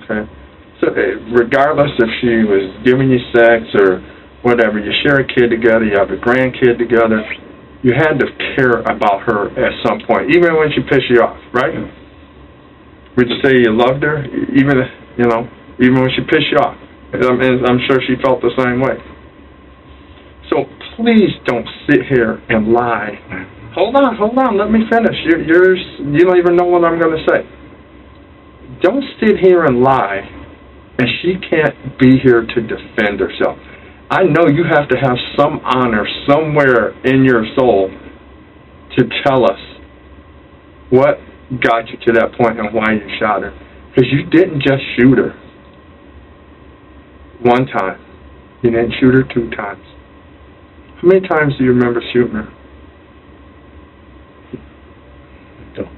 Okay. So regardless if she was giving you sex or whatever, you share a kid together, you have a grandkid together, you had to care about her at some point, even when she pissed you off, right? Yeah. Would you say you loved her, even when she pissed you off? And I'm sure she felt the same way. So please don't sit here and lie. Hold on, let me finish. You don't even know what I'm going to say. Don't sit here and lie, and she can't be here to defend herself. I know you have to have some honor somewhere in your soul to tell us what got you to that point and why you shot her. Because you didn't just shoot her one time. You didn't shoot her 2 times. How many times do you remember shooting her? I don't.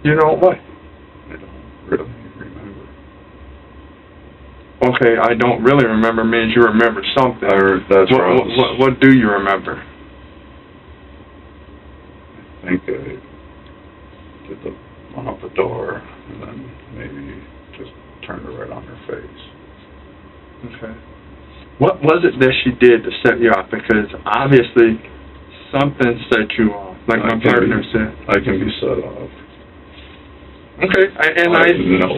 You know what? I don't really remember. Okay, I don't really remember means you remember something. That's right. What do you remember? I think I did the one out the door, and then maybe just turned her right on her face. Okay. What was it that she did to set you off? Because obviously something set you off, like my partner said. I can be set off. Okay, I know.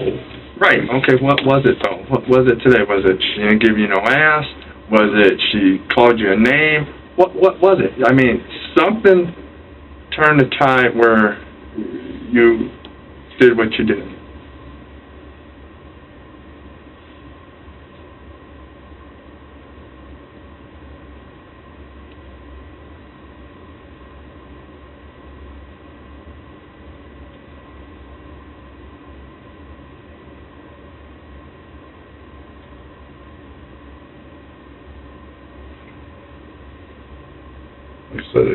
Right, okay, what was it though? What was it today? Was it she didn't give you no ass? Was it she called you a name? What was it? I mean, something turned the tide where you did what you did. Like I said,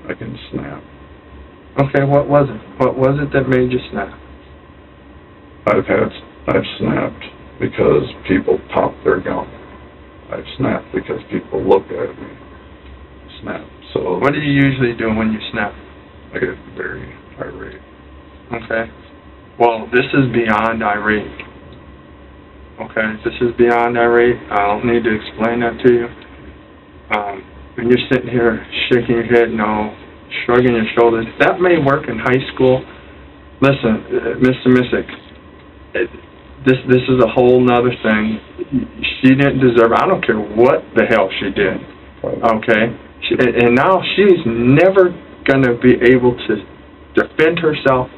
I can snap. Okay, what was it? What was it that made you snap? I've snapped because people pop their gum. I've snapped because people look at me. Snap. So What do you usually do when you snap? I get very irate. Okay. Well, this is beyond irate. Okay, this is beyond irate. I don't need to explain that to you. When you're sitting here shaking your head, no, shrugging your shoulders, that may work in high school. Listen, Mr. Mesich, this is a whole nother thing. She didn't deserve it. I don't care what the hell she did. Okay? And now she's never going to be able to defend herself.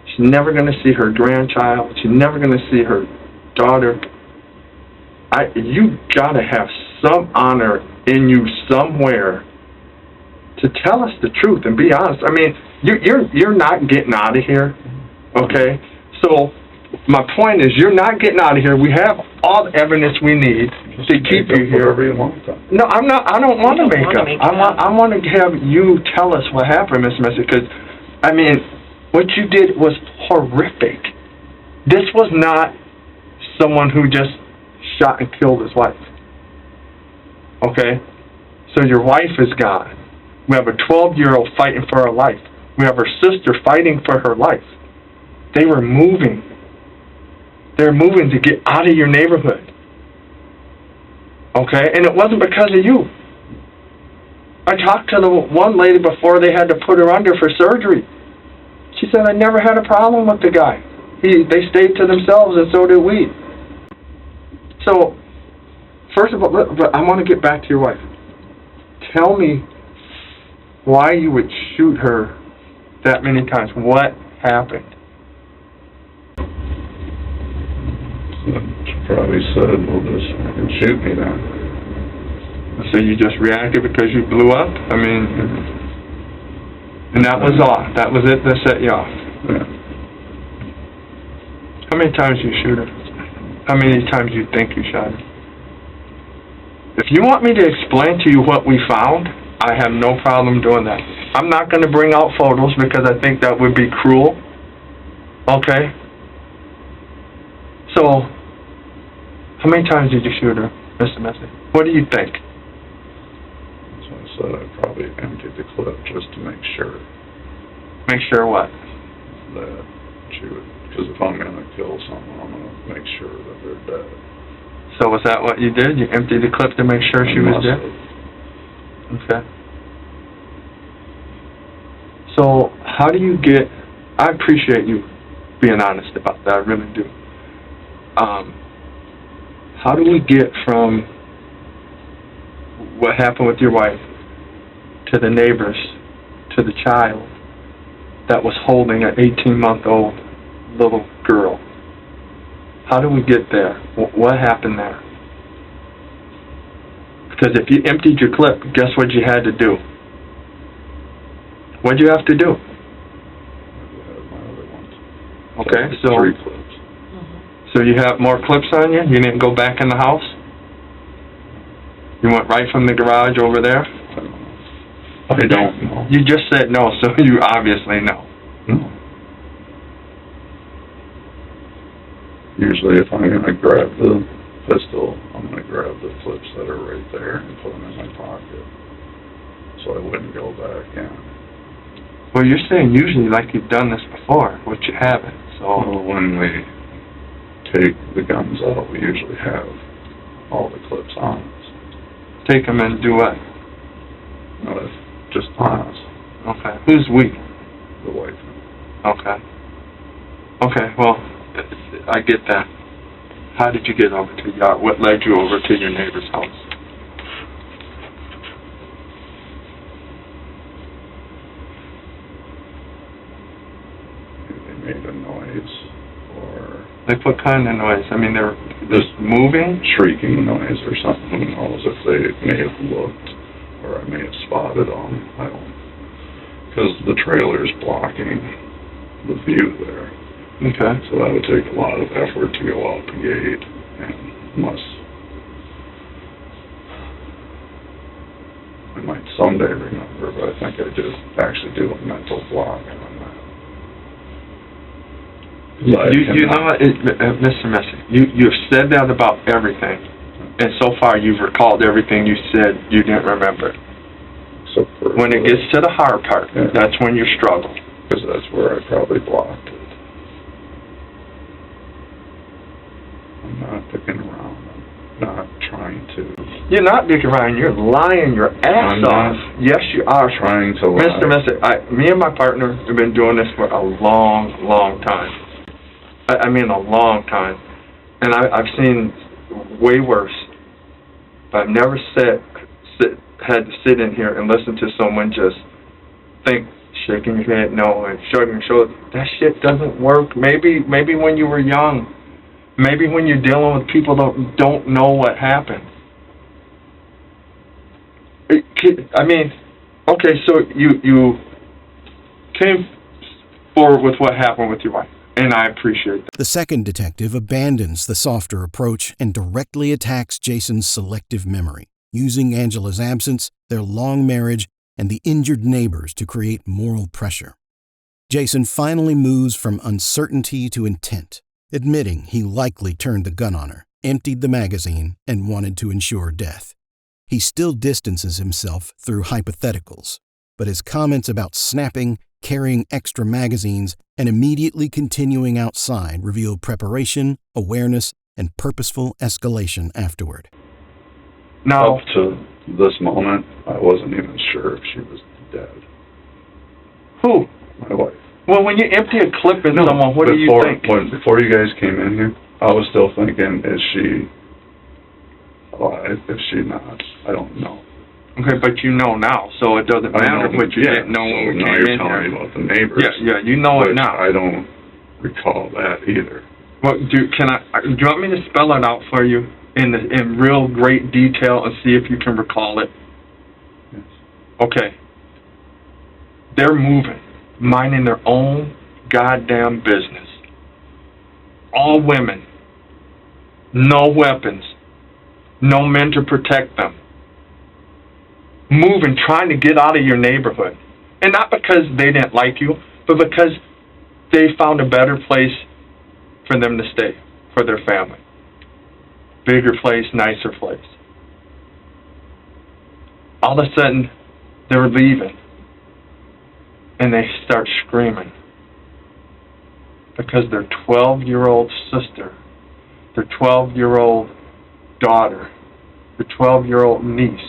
She's never going to see her grandchild. She's never going to see her daughter. You got to have some honor in you somewhere to tell us the truth and be honest. I mean, you're not getting out of here, okay? So my point is, you're not getting out of here. We have all the evidence we need to keep you here. No, I'm not. I don't want to make up. I want to have you tell us what happened, Mr. Mesich, because I mean, what you did was horrific. This was not someone who just shot and killed his wife. Okay? So your wife is gone. We have a 12-year-old fighting for her life. We have her sister fighting for her life. They were moving. They're moving to get out of your neighborhood. Okay? And it wasn't because of you. I talked to the one lady before they had to put her under for surgery. She said, I never had a problem with the guy. They stayed to themselves, and so did we. So, first of all, but I want to get back to your wife. Tell me why you would shoot her that many times. What happened? She probably said, well, just shoot me then. So you just reacted because you blew up? I mean, and that was all. That was it that set you off. Yeah. How many times you shoot her? How many times you think you shot her? If you want me to explain to you what we found, I have no problem doing that. I'm not going to bring out photos because I think that would be cruel. Okay? So, how many times did you shoot her, Mr. Mesich? What do you think? So I said I probably emptied the clip just to make sure. Make sure what? That she would, because if I'm going to kill someone, I'm going to make sure that they're dead. So was that what you did? You emptied the clip to make sure she was dead? Okay. So, how do you get... I appreciate you being honest about that, I really do. How do we get from what happened with your wife to the neighbors, to the child that was holding an 18-month-old little girl? How do we get there? What happened there? Because if you emptied your clip, guess what you had to do? What'd you have to do? My other ones. Okay, so 3 clips. So you have more clips on you? You didn't go back in the house? You went right from the garage over there? I don't know. You just said no, so you obviously know. No. Usually if I'm going to grab the pistol, I'm going to grab the clips that are right there and put them in my pocket. So I wouldn't go back in. Well, you're saying usually like you've done this before, which you haven't, so... Well, when we take the guns out, we usually have all the clips on us. Take them and do what? No, it's just on us. Okay. Who's we? The wife. Okay. Okay, well, I get that. How did you get over to the yard? What led you over to your neighbor's house? They made a noise, or... Like what kind of noise? I mean, they were just moving? Shrieking noise or something. Who knows if they may have looked, or I may have spotted them. I don't... Because the trailer's blocking the view there. Okay. So that would take a lot of effort to go out the gate, and unless I might someday remember, but I think I just actually do a mental block on that. You know what, Mr. Mesich, you've said that about everything, and so far you've recalled everything you said you didn't remember. So when it gets to the hard part, yeah, that's when you struggle. Because that's where I probably blocked it. I'm not picking around. I'm not trying to. You're not picking around. You're lying your ass off. Yes, you are. Trying to lie. Mr. Mesich, me and my partner have been doing this for a long, long time. I mean a long time. And I've seen way worse. But I've never had to sit in here and listen to someone just think, shaking your head no, and shrugging your shoulders. That shit doesn't work. Maybe when you were young. Maybe when you're dealing with people that don't know what happened. I mean, okay, so you came forward with what happened with your wife, and I appreciate that. The second detective abandons the softer approach and directly attacks Jason's selective memory, using Angela's absence, their long marriage, and the injured neighbors to create moral pressure. Jason finally moves from uncertainty to intent, admitting he likely turned the gun on her, emptied the magazine, and wanted to ensure death. He still distances himself through hypotheticals, but his comments about snapping, carrying extra magazines, and immediately continuing outside reveal preparation, awareness, and purposeful escalation afterward. Now, up to this moment, I wasn't even sure if she was dead. who? My wife. Well, when you empty a clip in someone, what do you think? Before you guys came in here, I was still thinking, is she alive? If she not, I don't know. Okay, but you know now, so it doesn't matter what you didn't know when we now came you're in telling me here. about the neighbors. Yeah, you know it now. I don't recall that either. Well, do you want me to spell it out for you in real great detail and see if you can recall it? Yes. Okay. They're moving, minding their own goddamn business. All women, no weapons, no men to protect them. Moving, trying to get out of your neighborhood. And not because they didn't like you, but because they found a better place for them to stay, for their family. Bigger place, nicer place. All of a sudden, they're leaving. And they start screaming. Because their 12-year-old sister, their 12-year-old daughter, their 12-year-old niece,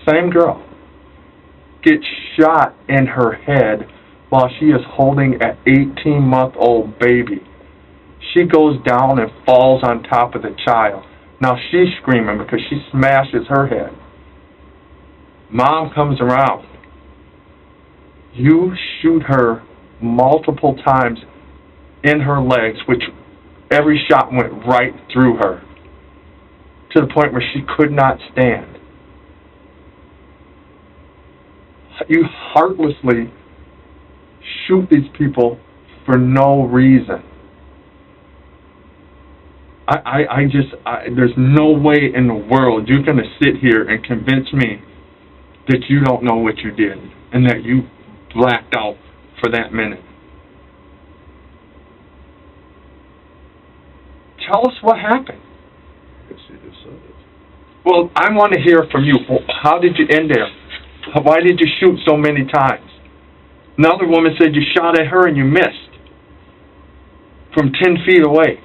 same girl, gets shot in her head while she is holding an 18-month-old baby. She goes down and falls on top of the child. Now she's screaming because she smashes her head. Mom comes around. You shoot her multiple times in her legs, which every shot went right through her, to the point where she could not stand. You heartlessly shoot these people for no reason. There's no way in the world you're going to sit here and convince me that you don't know what you did and that you blacked out for that minute. Tell us what happened. I guess you just said it. Well, I want to hear from you. How did you end there? Why did you shoot so many times? Another woman said you shot at her and you missed from 10 feet away.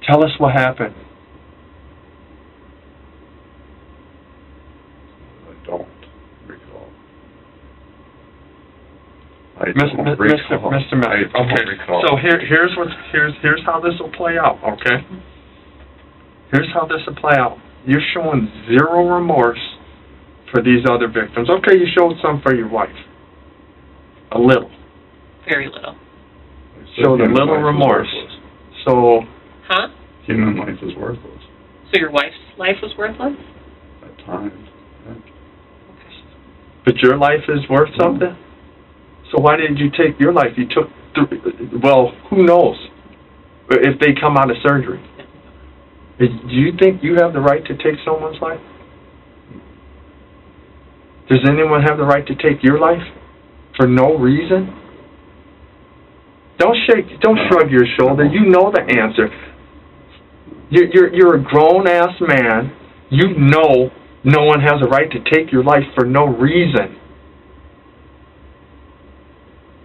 Tell us what happened. I don't recall. Mr. Mesich, okay. So here's how this will play out, okay? Here's how this will play out. You're showing zero remorse for these other victims. Okay, you showed some for your wife. A little. Very little. Showed a little remorse. So... Huh? Human life is worthless. So your wife's life was worthless? At times. Yeah. But your life is worth something? So why didn't you take your life? You took... well, who knows if they come out of surgery. Do you think you have the right to take someone's life? Does anyone have the right to take your life for no reason? Don't shrug your shoulder. You know the answer. You're a grown-ass man. You know no one has a right to take your life for no reason.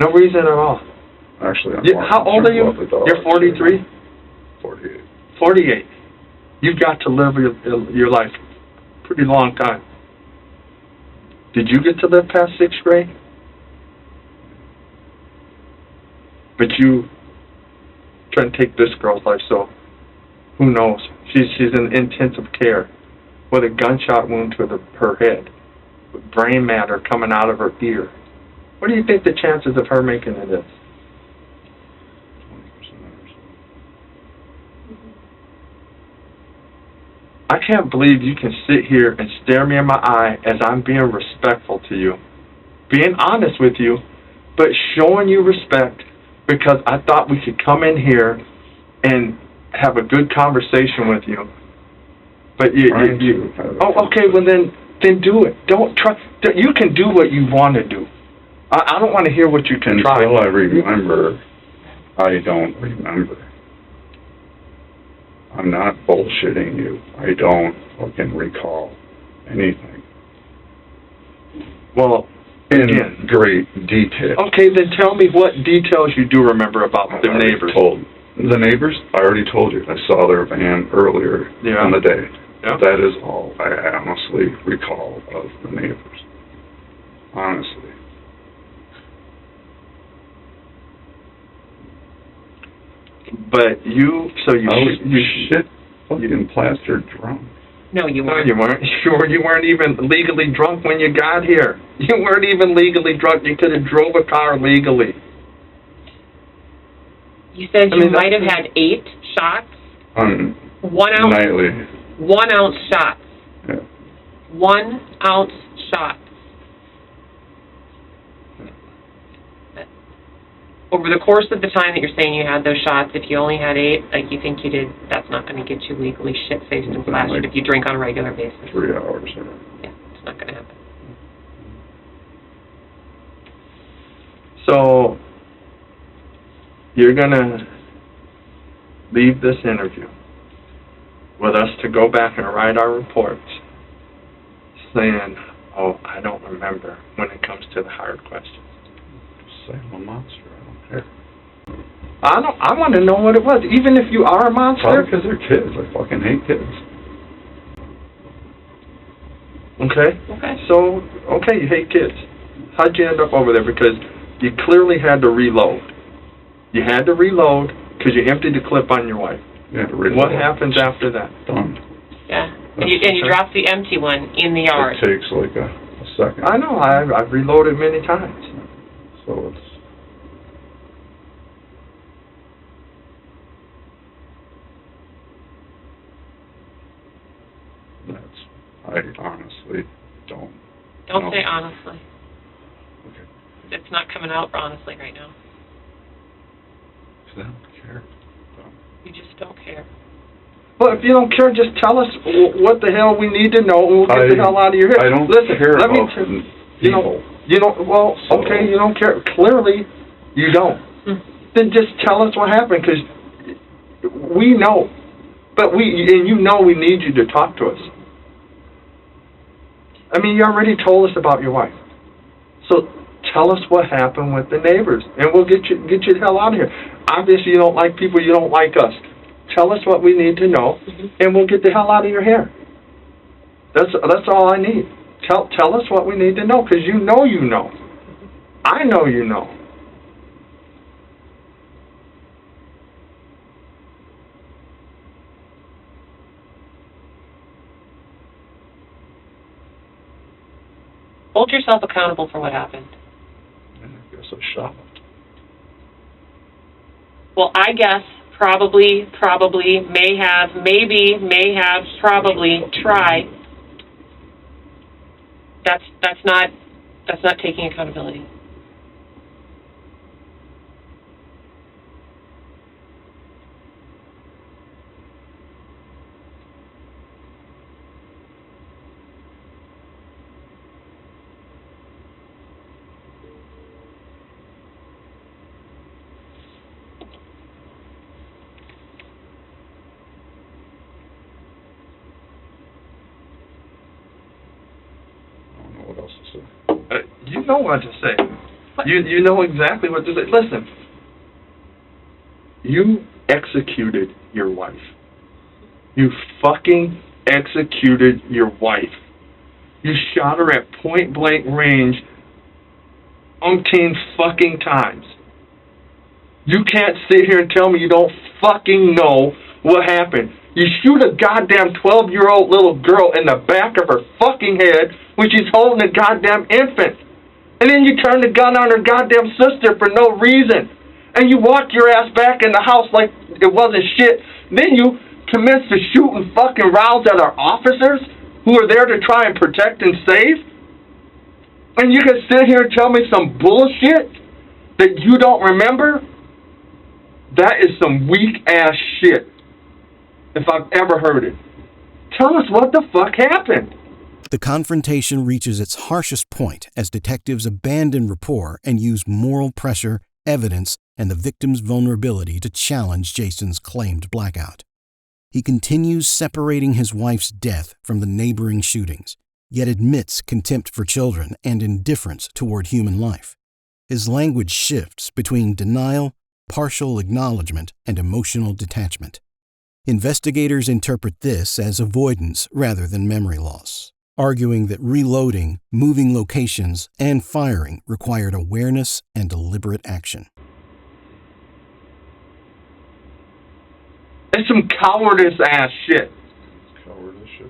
No reason at all. Actually, how old are you? You're 43? 48. 48. You've got to live your life a pretty long time. Did you get to live past 6th grade? But you trying to take this girl's life, so who knows? She's in intensive care with a gunshot wound to her head, with brain matter coming out of her ear. What do you think the chances of her making it is? 20% or I can't believe you can sit here and stare me in my eye as I'm being respectful to you, being honest with you, but showing you respect because I thought we could come in here and have a good conversation with you. But okay, well then do it. Don't try. You can do what you want to do. I don't want to hear what you can try. Until I remember, I don't remember. I'm not bullshitting you. I don't fucking recall anything. Well, in great detail. Okay, then tell me what details you do remember about the neighbors. The neighbors, I already told you. I saw their van earlier in the day. Yeah. That is all I honestly recall of the neighbors. Honestly. But you shit fucking plastered drunk. No, you weren't. No, you weren't. Sure, you weren't even legally drunk when you got here. You weren't even legally drunk. You could have drove a car legally. You said you might have had 8 shots? 1 ounce? Nightly. 1 ounce shots. Yeah. 1 ounce shots. Over the course of the time that you're saying you had those shots, if you only had 8, like you think you did, that's not going to get you legally shit-faced and plastered if you drink on a regular basis. 3 hours. Yeah, it's not going to happen. So, you're going to leave this interview with us to go back and write our reports saying, oh, I don't remember when it comes to the hard questions. Just say I'm a monster. I don't care. I want to know what it was, even if you are a monster. Probably because they're kids. I fucking hate kids. Okay. So, you hate kids. How'd you end up over there? Because you clearly had to reload. You had to reload because you emptied the clip on your wife. You had to reload. What happens after that? Done. Yeah. And you dropped the empty one in the yard. It takes like a second. I know. I've reloaded many times. So it's... I honestly don't Don't know. say honestly. Okay. It's not coming out honestly right now. I don't care. You just don't care. Well, if you don't care, just tell us what the hell we need to know, and we'll get the hell out of your head. I don't care about people. You don't. Well, so. Okay, you don't care. Clearly, you don't. Then just tell us what happened, because we know. But we need you to talk to us. I mean, you already told us about your wife. So tell us what happened with the neighbors, and we'll get you the hell out of here. Obviously, you don't like people. You don't like us. Tell us what we need to know, and we'll get the hell out of your hair. That's all I need. Tell us what we need to know, because you know you know. I know you know. Hold yourself accountable for what happened. I guess I shot. Well, I guess probably, may have, maybe, may have, probably, try. That's not taking accountability. What else to say? You know what to say. You know exactly what to say. Listen, you executed your wife. You fucking executed your wife. You shot her at point-blank range umpteen fucking times. You can't sit here and tell me you don't fucking know what happened. You shoot a goddamn 12-year-old little girl in the back of her fucking head when she's holding a goddamn infant. And then you turn the gun on her goddamn sister for no reason. And you walk your ass back in the house like it wasn't shit. Then you commits to shooting fucking rounds at our officers who are there to try and protect and save? And you can sit here and tell me some bullshit that you don't remember? That is some weak-ass shit, if I've ever heard it. Tell us what the fuck happened. The confrontation reaches its harshest point as detectives abandon rapport and use moral pressure, evidence, and the victim's vulnerability to challenge Jason's claimed blackout. He continues separating his wife's death from the neighboring shootings, yet admits contempt for children and indifference toward human life. His language shifts between denial, partial acknowledgement, and emotional detachment. Investigators interpret this as avoidance rather than memory loss, arguing that reloading, moving locations, and firing required awareness and deliberate action. It's some cowardice-ass shit. Cowardice shit,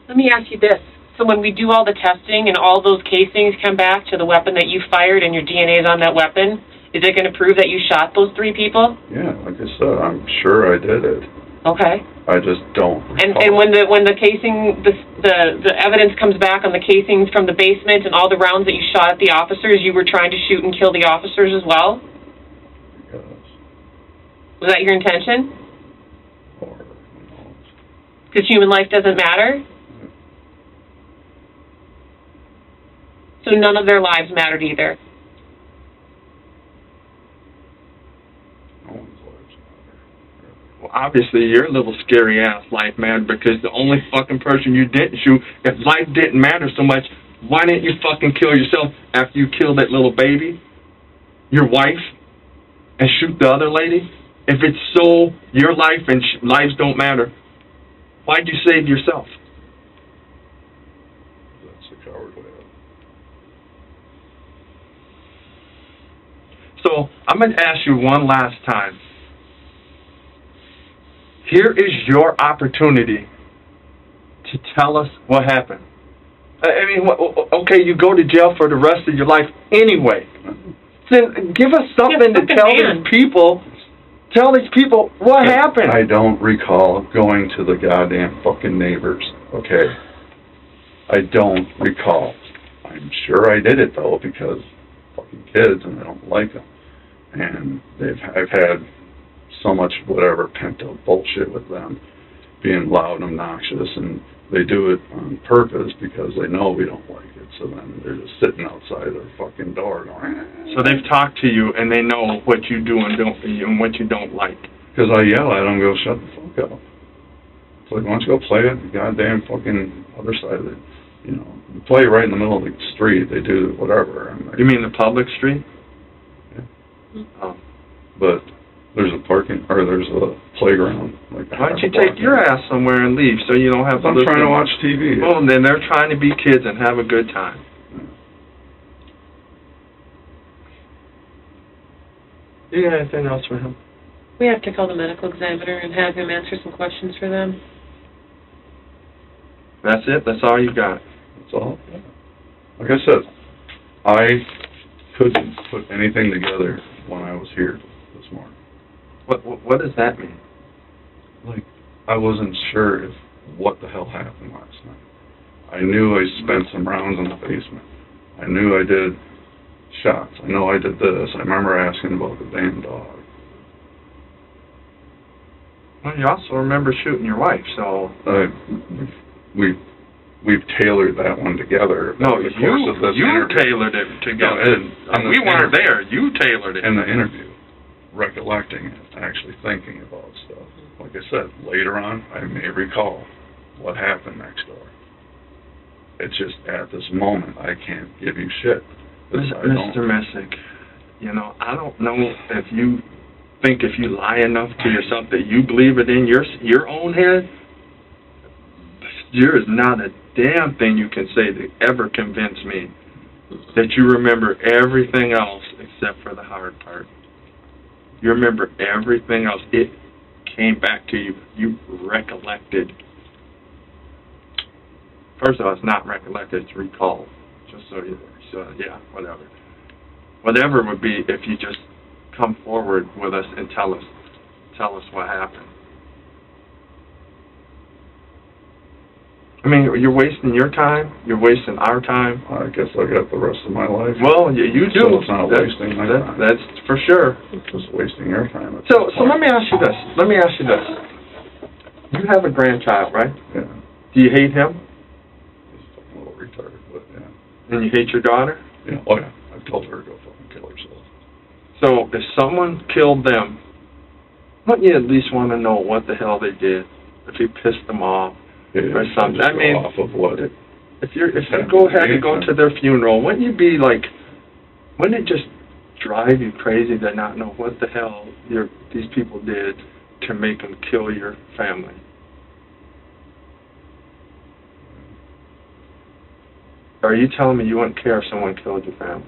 Let me ask you this. So when we do all the testing and all those casings come back to the weapon that you fired and your DNA is on that weapon, is it going to prove that you shot those 3 people? Yeah, like I said, I'm sure I did it. Okay. I just don't recall. And when the casing, the evidence comes back on the casings from the basement and all the rounds that you shot at the officers, you were trying to shoot and kill the officers as well? Yes. Was that your intention? Or, who knows. Because human life doesn't matter? So none of their lives mattered either? No one's lives matter. Well, obviously, your little scary-ass life mattered because the only fucking person you didn't shoot, if life didn't matter so much, why didn't you fucking kill yourself after you killed that little baby, your wife, and shoot the other lady? If it's so, your life and lives don't matter, why'd you save yourself? That's the coward way out. So, I'm going to ask you one last time. Here is your opportunity to tell us what happened. I mean, okay, you go to jail for the rest of your life anyway. Then give us something to tell these people. Tell these people what happened. I don't recall going to the goddamn fucking neighbors, okay? I don't recall. I'm sure I did it, though, because fucking kids and I don't like them. And I've had so much whatever pent up bullshit with them being loud and obnoxious, and they do it on purpose because they know we don't like it. So then they're just sitting outside their fucking door going. So they've talked to you and they know what you do and don't and what you don't like. Because I yell at them, go shut the fuck up. It's like, why don't you go play it the goddamn fucking other side of it? You know, you play right in the middle of the street. They do whatever. And You mean the public street? Yeah. Oh. But there's a parking, or there's a playground. Like Why don't you take your ass somewhere and leave so you don't have to I'm trying to watch TV. Well, and then they're trying to be kids and have a good time. You got anything else for him? We have to call the medical examiner and have him answer some questions for them. That's it? That's all you got? That's all. Like I said, I couldn't put anything together when I was here this morning. What does that mean? Like, I wasn't sure if what the hell happened last night. I knew I spent some rounds in the basement. I knew I did shots. I know I did this. I remember asking about the damn dog. Well, you also remember shooting your wife, so... We've tailored that one together. No, over the course of this you interview. tailored it together. Yeah, We weren't there. You tailored it. In the interview, recollecting it, actually thinking about stuff. Like I said, later on, I may recall what happened next door. It's just at this moment, I can't give you shit. Mr. Mesich, you know, I don't know if you think if you lie enough to yourself that you believe it in your own head, there is not a damn thing you can say to ever convince me that you remember everything else except for the hard part. You remember everything else. It came back to you. You recollected. First of all, it's not recollected, it's recalled. Just so yeah, whatever. Whatever would be if you just come forward with us and tell us what happened. I mean, you're wasting your time. You're wasting our time. I guess I got the rest of my life. Well, you do. So it's not wasting my time. That's for sure. It's just wasting your time. So let me ask you this. You have a grandchild, right? Yeah. Do you hate him? He's a little retarded, but yeah. And you hate your daughter? Yeah. Oh yeah. I told her to go fucking kill herself. So if someone killed them, wouldn't you at least want to know what the hell they did? If you pissed them off or something? I mean, off of what it. If you go ahead and go to their funeral, wouldn't you be like? Wouldn't it just drive you crazy to not know what the hell these people did to make them kill your family? Are you telling me you wouldn't care if someone killed your family?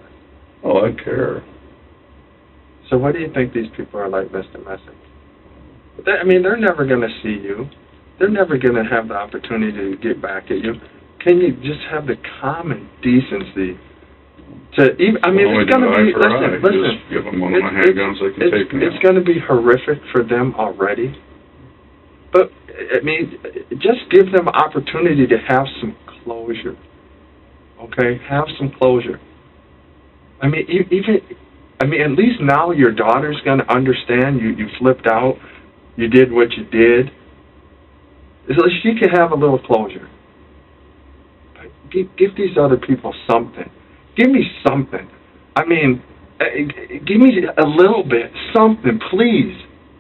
Oh, I care. So what do you think these people are like, Mr. Mesich? I mean, they're never going to see you. They're never going to have the opportunity to get back at you. Can you just have the common decency to even? I mean, it's going to be. Listen. Just give them one of my handguns. They can take me. It's going to be horrific for them already. But I mean, just give them an opportunity to have some closure. Okay, have some closure. I mean, at least now your daughter's going to understand you flipped out, you did what you did. At least she can have a little closure. But give these other people something. Give me something. I mean, give me a little bit, something, please.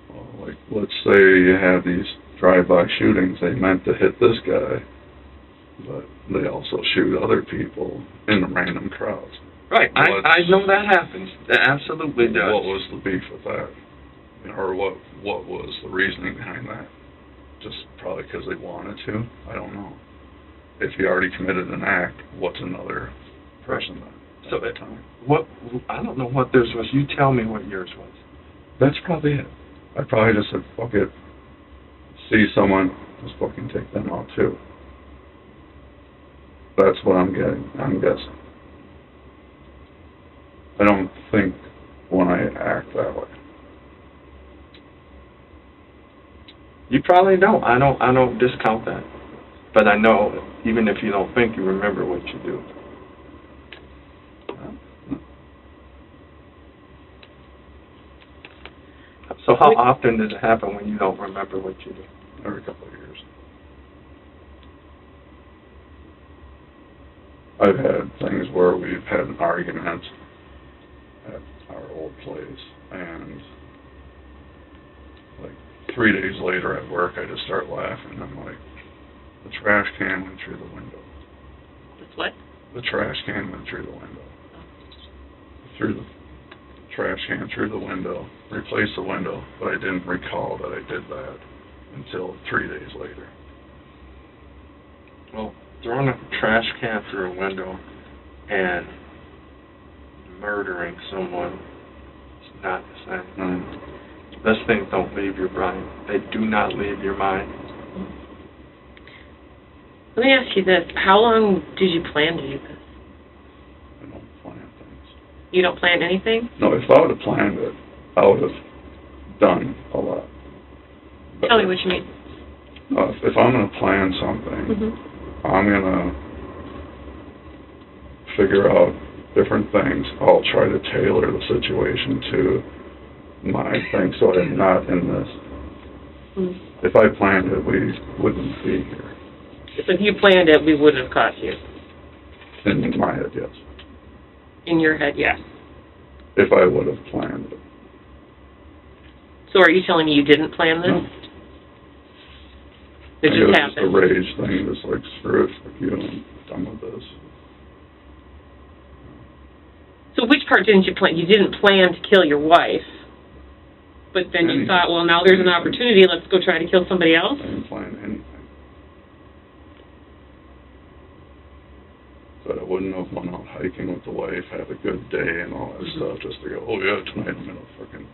Well, like, let's say you have these drive-by shootings. They meant to hit this guy, but they also shoot other people in the random crowds. Right, I know that happens. That absolutely does. What was the beef with that? Or what was the reasoning behind that? Just probably because they wanted to? I don't know. If he already committed an act, what's another person then? At that time? I don't know what theirs was. You tell me what yours was. That's probably it. I probably just said, fuck it. See someone, just fucking take them out too. That's what I'm guessing. I don't think when I act that way. You probably don't. I don't discount that. But I know, even if you don't think, you remember what you do. So how often does it happen when you don't remember what you do? Every couple of years. I've had things where we've had an argument at our old place, and like 3 days later at work, I just start laughing. I'm like, the trash can went through the window. The what? The trash can went through the window. Through the trash can through the window, replaced the window, but I didn't recall that I did that until 3 days later. Well, throwing a trash can through a window and murdering someone is not the same. Those things don't leave your brain. They do not leave your mind. Let me ask you this. How long did you plan to do this? I don't plan things. You don't plan anything? No, if I would have planned it, I would have done a lot. But tell me what you mean. If I'm going to plan something, I'm going to figure out different things. I'll try to tailor the situation to my thing so I'm not in this. If I planned it, we wouldn't be here. So if you planned it, we wouldn't have caught you? In my head, yes. In your head, yes. If I would have planned it. So are you telling me you didn't plan this? No. It just happened? It's just a rage thing, just like, screw it, fuck you, I'm done with this. So which part didn't you plan? You didn't plan to kill your wife, but then you thought, well, now there's an opportunity, let's go try to kill somebody else? I didn't plan anything. But I wouldn't have went out hiking with the wife, had a good day and all that stuff, just to go, oh yeah, tonight I'm going to fucking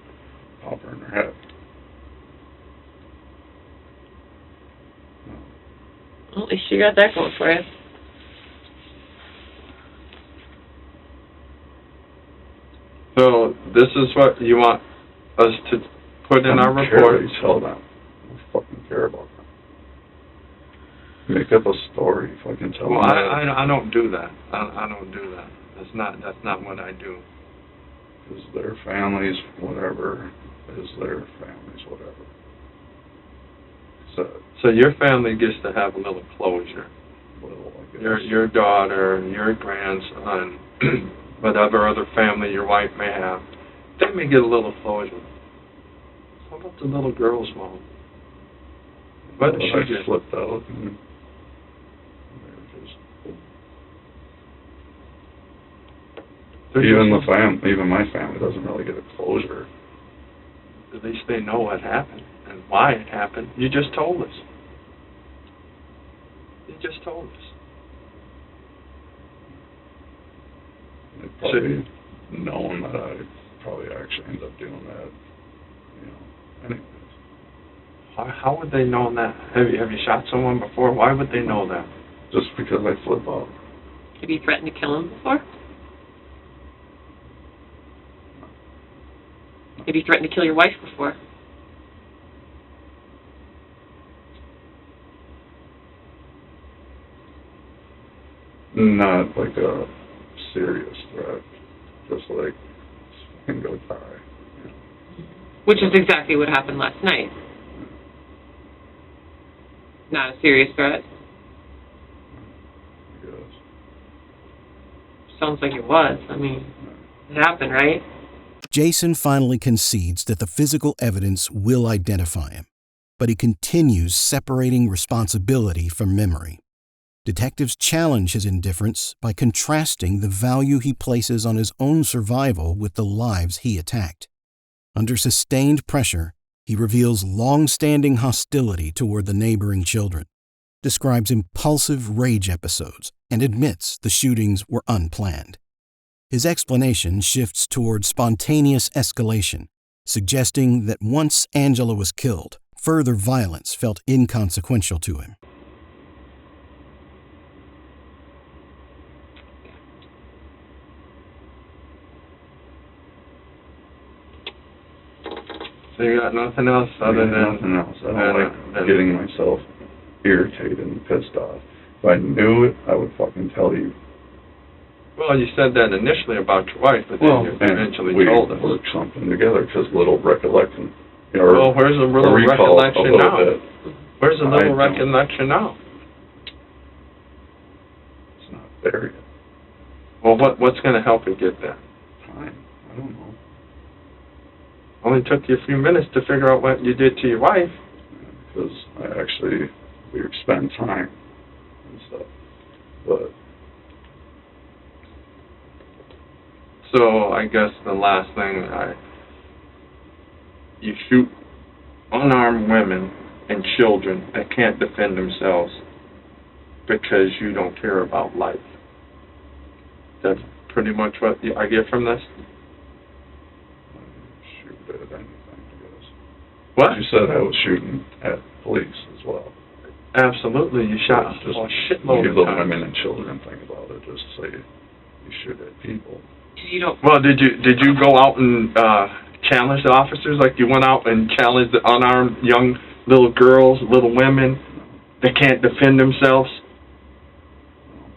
pop her in her head. No. Well, at least you got that going for you. So this is what you want us to put in our report? I don't fucking care about that. make up a story if I can tell Well, them I don't do that. I don't do that. That's not what I do. Because their families, whatever, is their families, whatever. So your family gets to have a little closure. Little, I guess. Your daughter, your grandson, whatever other family your wife may have, they may get a little closure. How about the little girl's mom? What did she get? Flipped out and they were just... Even my family doesn't really get a closure. At least they know what happened and why it happened. You just told us. You just told us. They've probably known that I probably actually end up doing that, anyways. How would they know that? Have you shot someone before? Why would they know that? Just because I flip out. Have you threatened to kill him before? Have you threatened to kill your wife before? Not like a serious threat. Just like, fucking go die. Which is exactly what happened last night. Not a serious threat. I guess. Sounds like it was. I mean, it happened, right? Jason finally concedes that the physical evidence will identify him, but he continues separating responsibility from memory. Detectives challenge his indifference by contrasting the value he places on his own survival with the lives he attacked. Under sustained pressure, he reveals long-standing hostility toward the neighboring children, describes impulsive rage episodes, and admits the shootings were unplanned. His explanation shifts toward spontaneous escalation, suggesting that once Angela was killed, further violence felt inconsequential to him. So you got nothing else other than... Nothing else. I don't like getting myself irritated and pissed off. If I knew it, I would fucking tell you. Well, you said that initially about your wife, but then you eventually told us. We worked something together, because little recollection. Well, where's the little recollection now? Bit. Where's the little recollection now? It's not there yet. Well, what's going to help you get there? Time. I don't know. Only took you a few minutes to figure out what you did to your wife. Because we spend time and stuff. But... So, I guess the last thing, you shoot unarmed women and children that can't defend themselves because you don't care about life. That's pretty much what I get from this? Shoot at anything, I guess. What? You said I was shooting at police as well. Absolutely, you shot a shitload you of the times. women and children think about it, just say you shoot at people. You don't. Well, did you go out and challenge the officers like you went out and challenged the unarmed young little girls, little women that can't defend themselves?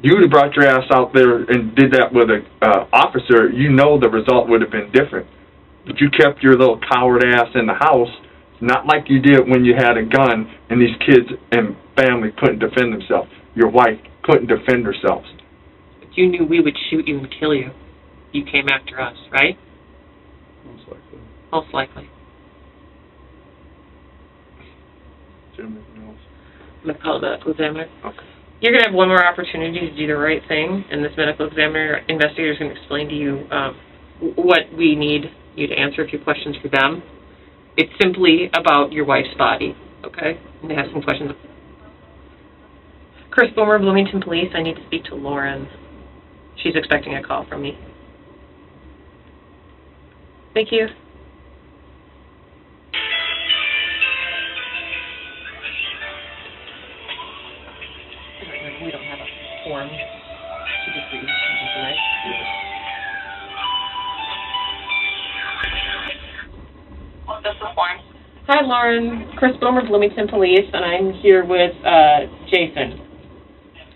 You would have brought your ass out there and did that with an officer. You know the result would have been different. But you kept your little coward ass in the house, not like you did when you had a gun and these kids and family couldn't defend themselves. Your wife couldn't defend herself. But you knew we would shoot you and kill you. You came after us, right? Most likely. Most likely. Jim, I'm going to call the medical examiner. okay. You're going to have one more opportunity to do the right thing, and this medical examiner investigator is going to explain to you what we need you to answer a few questions for them. It's simply about your wife's body, okay? And they have some questions. Chris Boomer, Bloomington Police, I need to speak to Lauren. She's expecting a call from me. Thank you. We don't have a form. She just reads something, right? What's this the form? Hi, Lauren. Chris Boomer, Bloomington Police, and I'm here with Jason.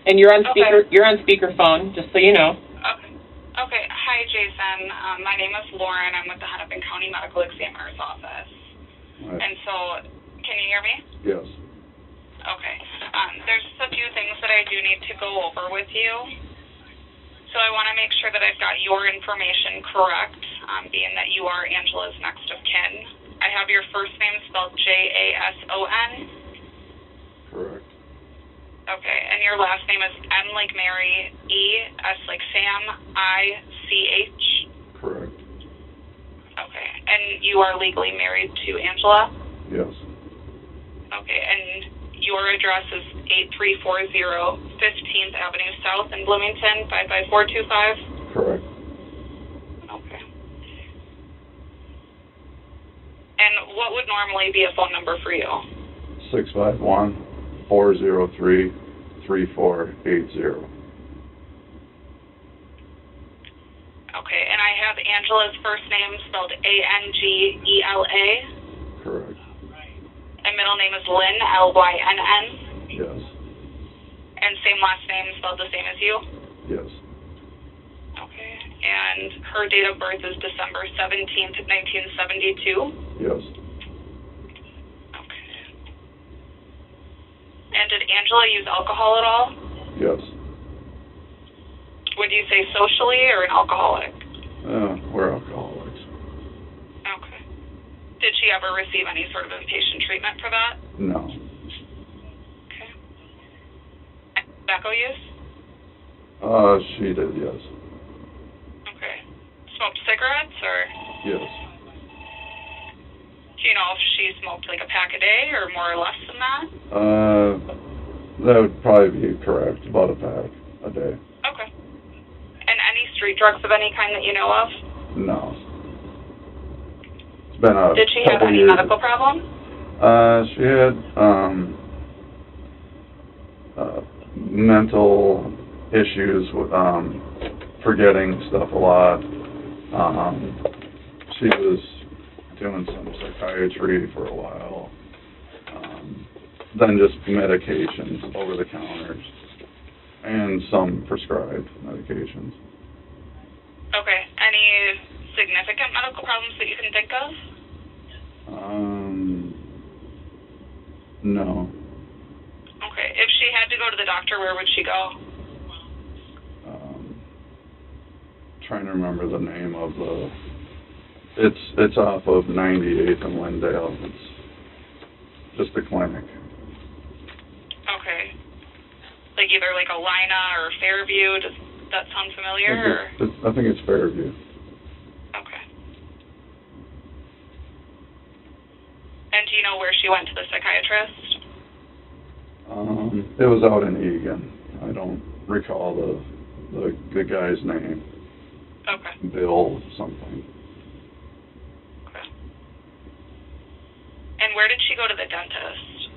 And you're on speaker. Okay. You're on speakerphone, just so you know. Okay. Okay. Hi, Jason. My name is Lauren. I'm with the Hennepin County Medical Examiner's Office. Right. And so, can you hear me? Yes. Okay. There's just a few things that I do need to go over with you. So I want to make sure that I've got your information correct, being that you are Angela's next of kin. I have your first name spelled Jason. Correct. Okay, and your last name is M like Mary, E, S like Sam, I-C-H? Correct. Okay, and you are legally married to Angela? Yes. Okay, and your address is 8340 15th Avenue South in Bloomington, 55425? Correct. Okay. And what would normally be a phone number for you? 651-403-3480. Okay, and I have Angela's first name spelled A-N-G-E-L-A? Correct. And middle name is Lynn, L-Y-N-N? Yes. And same last name spelled the same as you? Yes. Okay, and her date of birth is December 17th, 1972? Yes. Okay. And did Angela use alcohol at all? Yes. Would you say socially or an alcoholic? We're alcoholics. Okay. Did she ever receive any sort of inpatient treatment for that? No. Okay. And tobacco use? She did, yes. Okay. Smoked cigarettes or? Yes. Do you know if she smoked like a pack a day or more or less than that? That would probably be correct. About a pack a day. Okay. And any street drugs of any kind that you know of? No. It's been a Did she have any years. medical problem? She had mental issues with forgetting stuff a lot. She was doing some psychiatry for a while. Then just medications over the counters and some prescribed medications. Okay. Any significant medical problems that you can think of? No. Okay. If she had to go to the doctor, where would she go? Trying to remember the name of the. It's off of 98th and Lindale. It's just a clinic. Okay. Like either like Alina or Fairview. Does that sound familiar? I think it's Fairview. Okay. And do you know where she went to the psychiatrist? It was out in Egan. I don't recall the guy's name. Okay. Bill something. Okay. And where did she go to the dentist?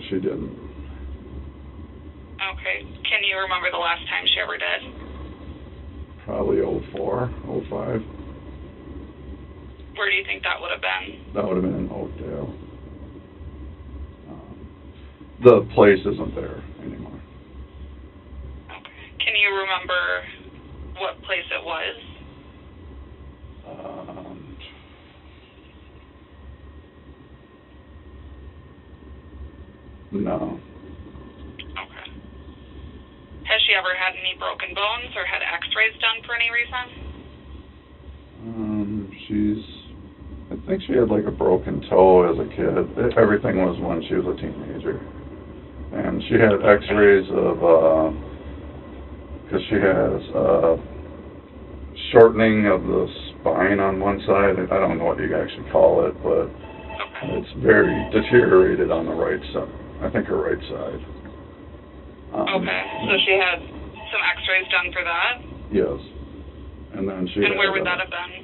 She didn't. Okay. Can you remember the last time she ever did? Probably 04, 05. Where do you think that would have been? That would have been in Oakdale. The place isn't there anymore. Okay. Can you remember what place it was? No. Okay. Has she ever had any broken bones or had x-rays done for any reason? I think she had like a broken toe as a kid. Everything was when she was a teenager. And she had x-rays of, because she has shortening of the spine on one side. I don't know what you actually call it, but it's very deteriorated on the right side. I think her right side. Okay, so she had some x-rays done for that? Yes. And then she And where would that have been?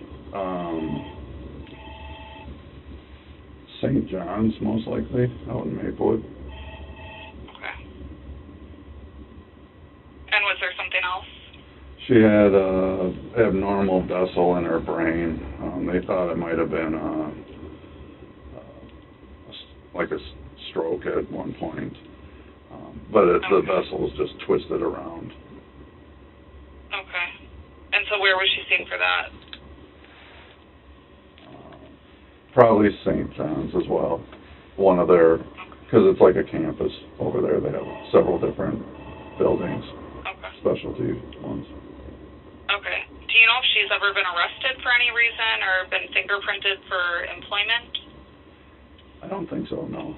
St. John's, most likely, out in Maplewood. Okay. And was there something else? She had a abnormal vessel in her brain. They thought it might have been like a stroke at one point. But the vessel was just twisted around. Okay. And so where was she seen for that? Probably St. John's as well. One of their, because it's like a campus over there. They have several different buildings, specialty ones. Okay. Do you know if she's ever been arrested for any reason or been fingerprinted for employment? I don't think so, no.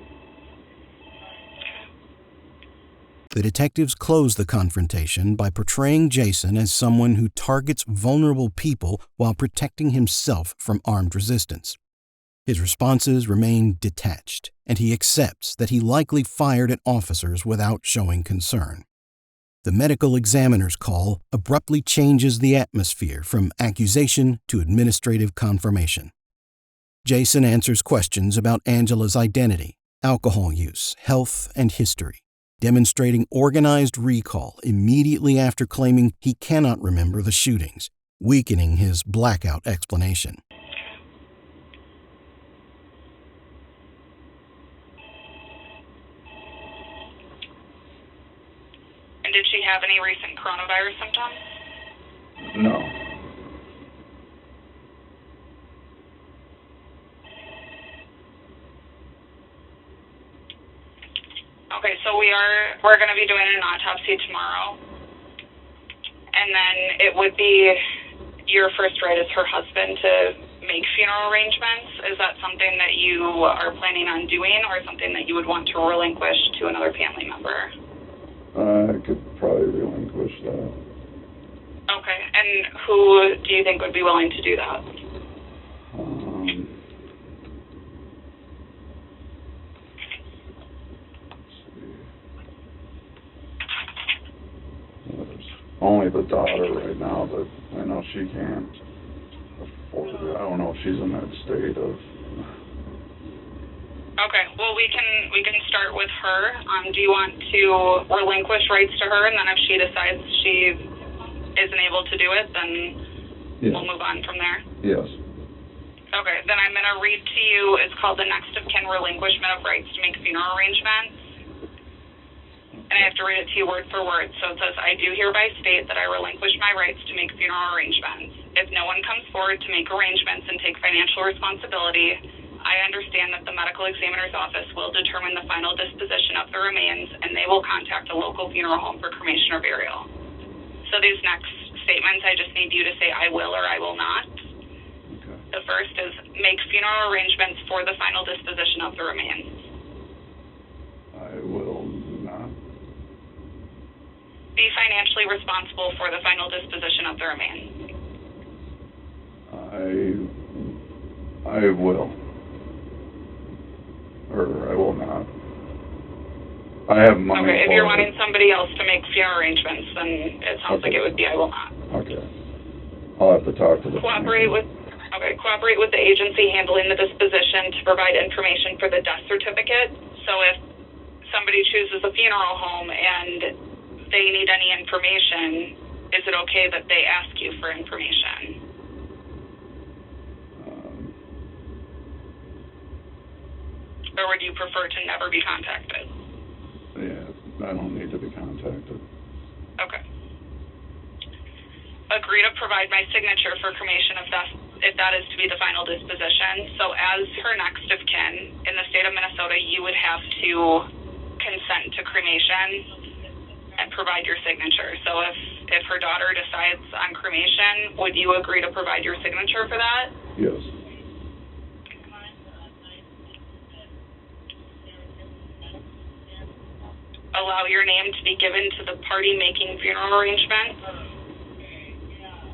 The detectives close the confrontation by portraying Jason as someone who targets vulnerable people while protecting himself from armed resistance. His responses remain detached, and he accepts that he likely fired at officers without showing concern. The medical examiner's call abruptly changes the atmosphere from accusation to administrative confirmation. Jason answers questions about Angela's identity, alcohol use, health, and history, demonstrating organized recall immediately after claiming he cannot remember the shootings, weakening his blackout explanation. And did she have any recent coronavirus symptoms? No. Okay, so we're going to be doing an autopsy tomorrow, and then it would be your first right as her husband to make funeral arrangements. Is that something that you are planning on doing, or something that you would want to relinquish to another family member? I could probably relinquish that. Okay, and who do you think would be willing to do that? Only the daughter right now, but I know she can't afford it. I don't know if she's in that state of... Okay, well, we can start with her. Do you want to relinquish rights to her, and then if she decides she isn't able to do it, then we'll move on from there? Yes. Okay, then I'm going to read to you, it's called the next of kin relinquishment of rights to make funeral arrangements. And I have to read it to you word for word. So it says, I do hereby state that I relinquish my rights to make funeral arrangements. If no one comes forward to make arrangements and take financial responsibility, I understand that the medical examiner's office will determine the final disposition of the remains, and they will contact a local funeral home for cremation or burial. So these next statements, I just need you to say I will or I will not. Okay. The first is make funeral arrangements for the final disposition of the remains. I will not. Be financially responsible for the final disposition of the remains. I will. Or I will not. I have money. Okay, if you're wanting somebody else to make funeral arrangements, then it sounds like it would be I will not. Okay. I'll have to talk to the Cooperate with the agency handling the disposition to provide information for the death certificate. So if somebody chooses a funeral home and they need any information, is it okay that they ask you for information? Or would you prefer to never be contacted? Yeah, I don't need to be contacted. Okay. Agree to provide my signature for cremation if that is to be the final disposition. So as her next of kin in the state of Minnesota, you would have to consent to cremation and provide your signature. So if her daughter decides on cremation, would you agree to provide your signature for that? Yes. Allow your name to be given to the party making funeral arrangements?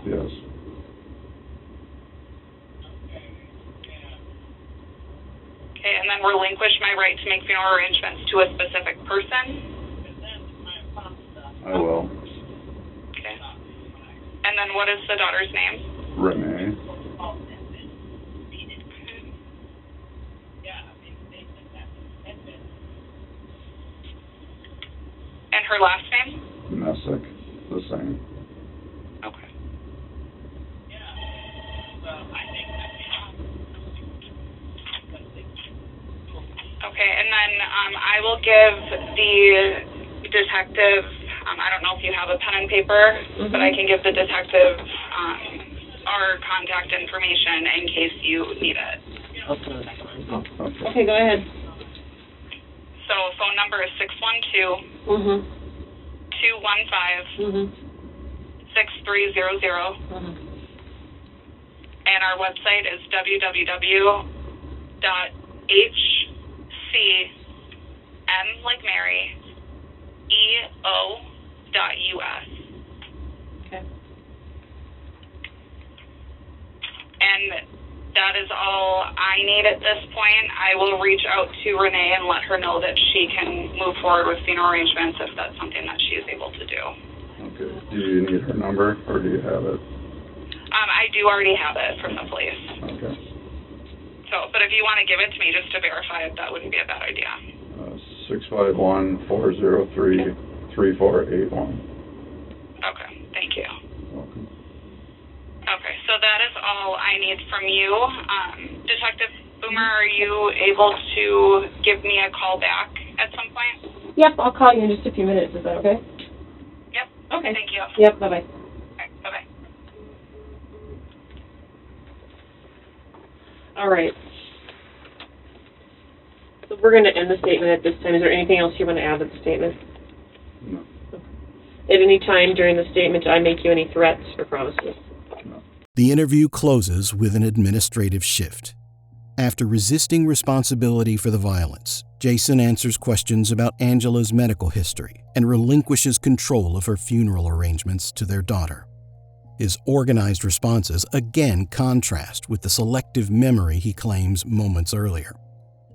Yes. Okay, and then relinquish my right to make funeral arrangements to a specific person? I will. Okay. And then what is the daughter's name? Renee. And her last name? Mesich. The same. Okay. Okay, and then I will give the detective, I don't know if you have a pen and paper, but I can give the detective our contact information in case you need it. Okay, go ahead. So phone number is 612 215 6300, and our website is www.hcm like Mary eo.us. Okay. And that is all I need at this point. I will reach out to Renee and let her know that she can move forward with funeral arrangements if that's something that she is able to do. Okay. Do you need her number, or do you have it? I do already have it from the police. Okay. So, but if you want to give it to me just to verify it, that wouldn't be a bad idea. 651-403-3481. Okay, thank you. Welcome. Okay, so that is all I need from you. Detective Boomer, are you able to give me a call back at some point? Yep, I'll call you in just a few minutes. Is that okay? Yep. Okay. Thank you. Yep, bye-bye. Okay, bye-bye. All right. So we're going to end the statement at this time. Is there anything else you want to add to the statement? No. At any time during the statement, did I make you any threats or promises? No. The interview closes with an administrative shift. After resisting responsibility for the violence, Jason answers questions about Angela's medical history and relinquishes control of her funeral arrangements to their daughter. His organized responses again contrast with the selective memory he claims moments earlier.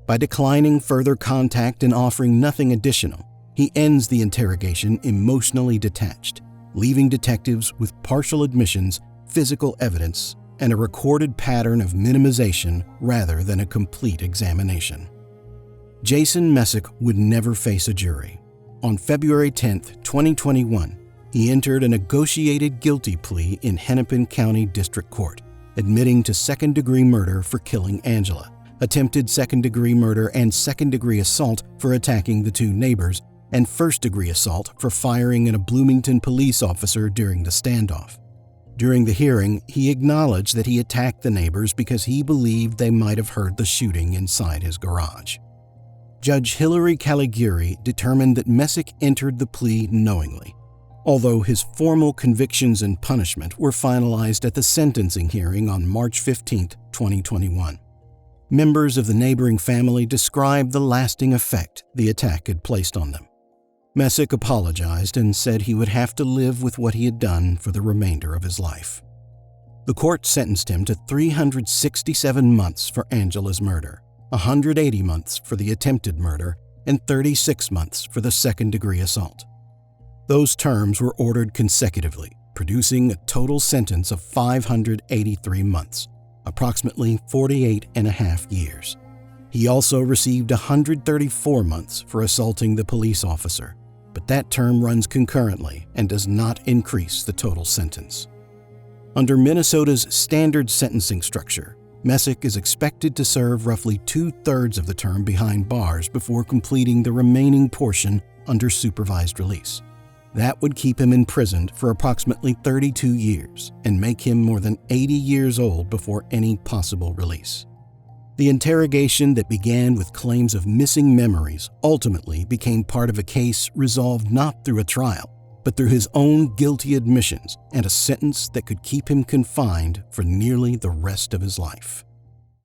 By declining further contact and offering nothing additional, he ends the interrogation emotionally detached, leaving detectives with partial admissions, physical evidence, and a recorded pattern of minimization rather than a complete examination. Jason Mesich would never face a jury. On February 10, 2021, he entered a negotiated guilty plea in Hennepin County District Court, admitting to second-degree murder for killing Angela, attempted second-degree murder and second-degree assault for attacking the two neighbors, and first-degree assault for firing at a Bloomington police officer during the standoff. During the hearing, he acknowledged that he attacked the neighbors because he believed they might have heard the shooting inside his garage. Judge Hillary Caliguri determined that Mesich entered the plea knowingly, although his formal convictions and punishment were finalized at the sentencing hearing on March 15, 2021. Members of the neighboring family described the lasting effect the attack had placed on them. Mesich apologized and said he would have to live with what he had done for the remainder of his life. The court sentenced him to 367 months for Angela's murder, 180 months for the attempted murder, and 36 months for the second-degree assault. Those terms were ordered consecutively, producing a total sentence of 583 months, approximately 48 and a half years. He also received 134 months for assaulting the police officer, but that term runs concurrently and does not increase the total sentence. Under Minnesota's standard sentencing structure, Mesich is expected to serve roughly 2/3 of the term behind bars before completing the remaining portion under supervised release. That would keep him imprisoned for approximately 32 years and make him more than 80 years old before any possible release. The interrogation that began with claims of missing memories ultimately became part of a case resolved not through a trial, but through his own guilty admissions and a sentence that could keep him confined for nearly the rest of his life.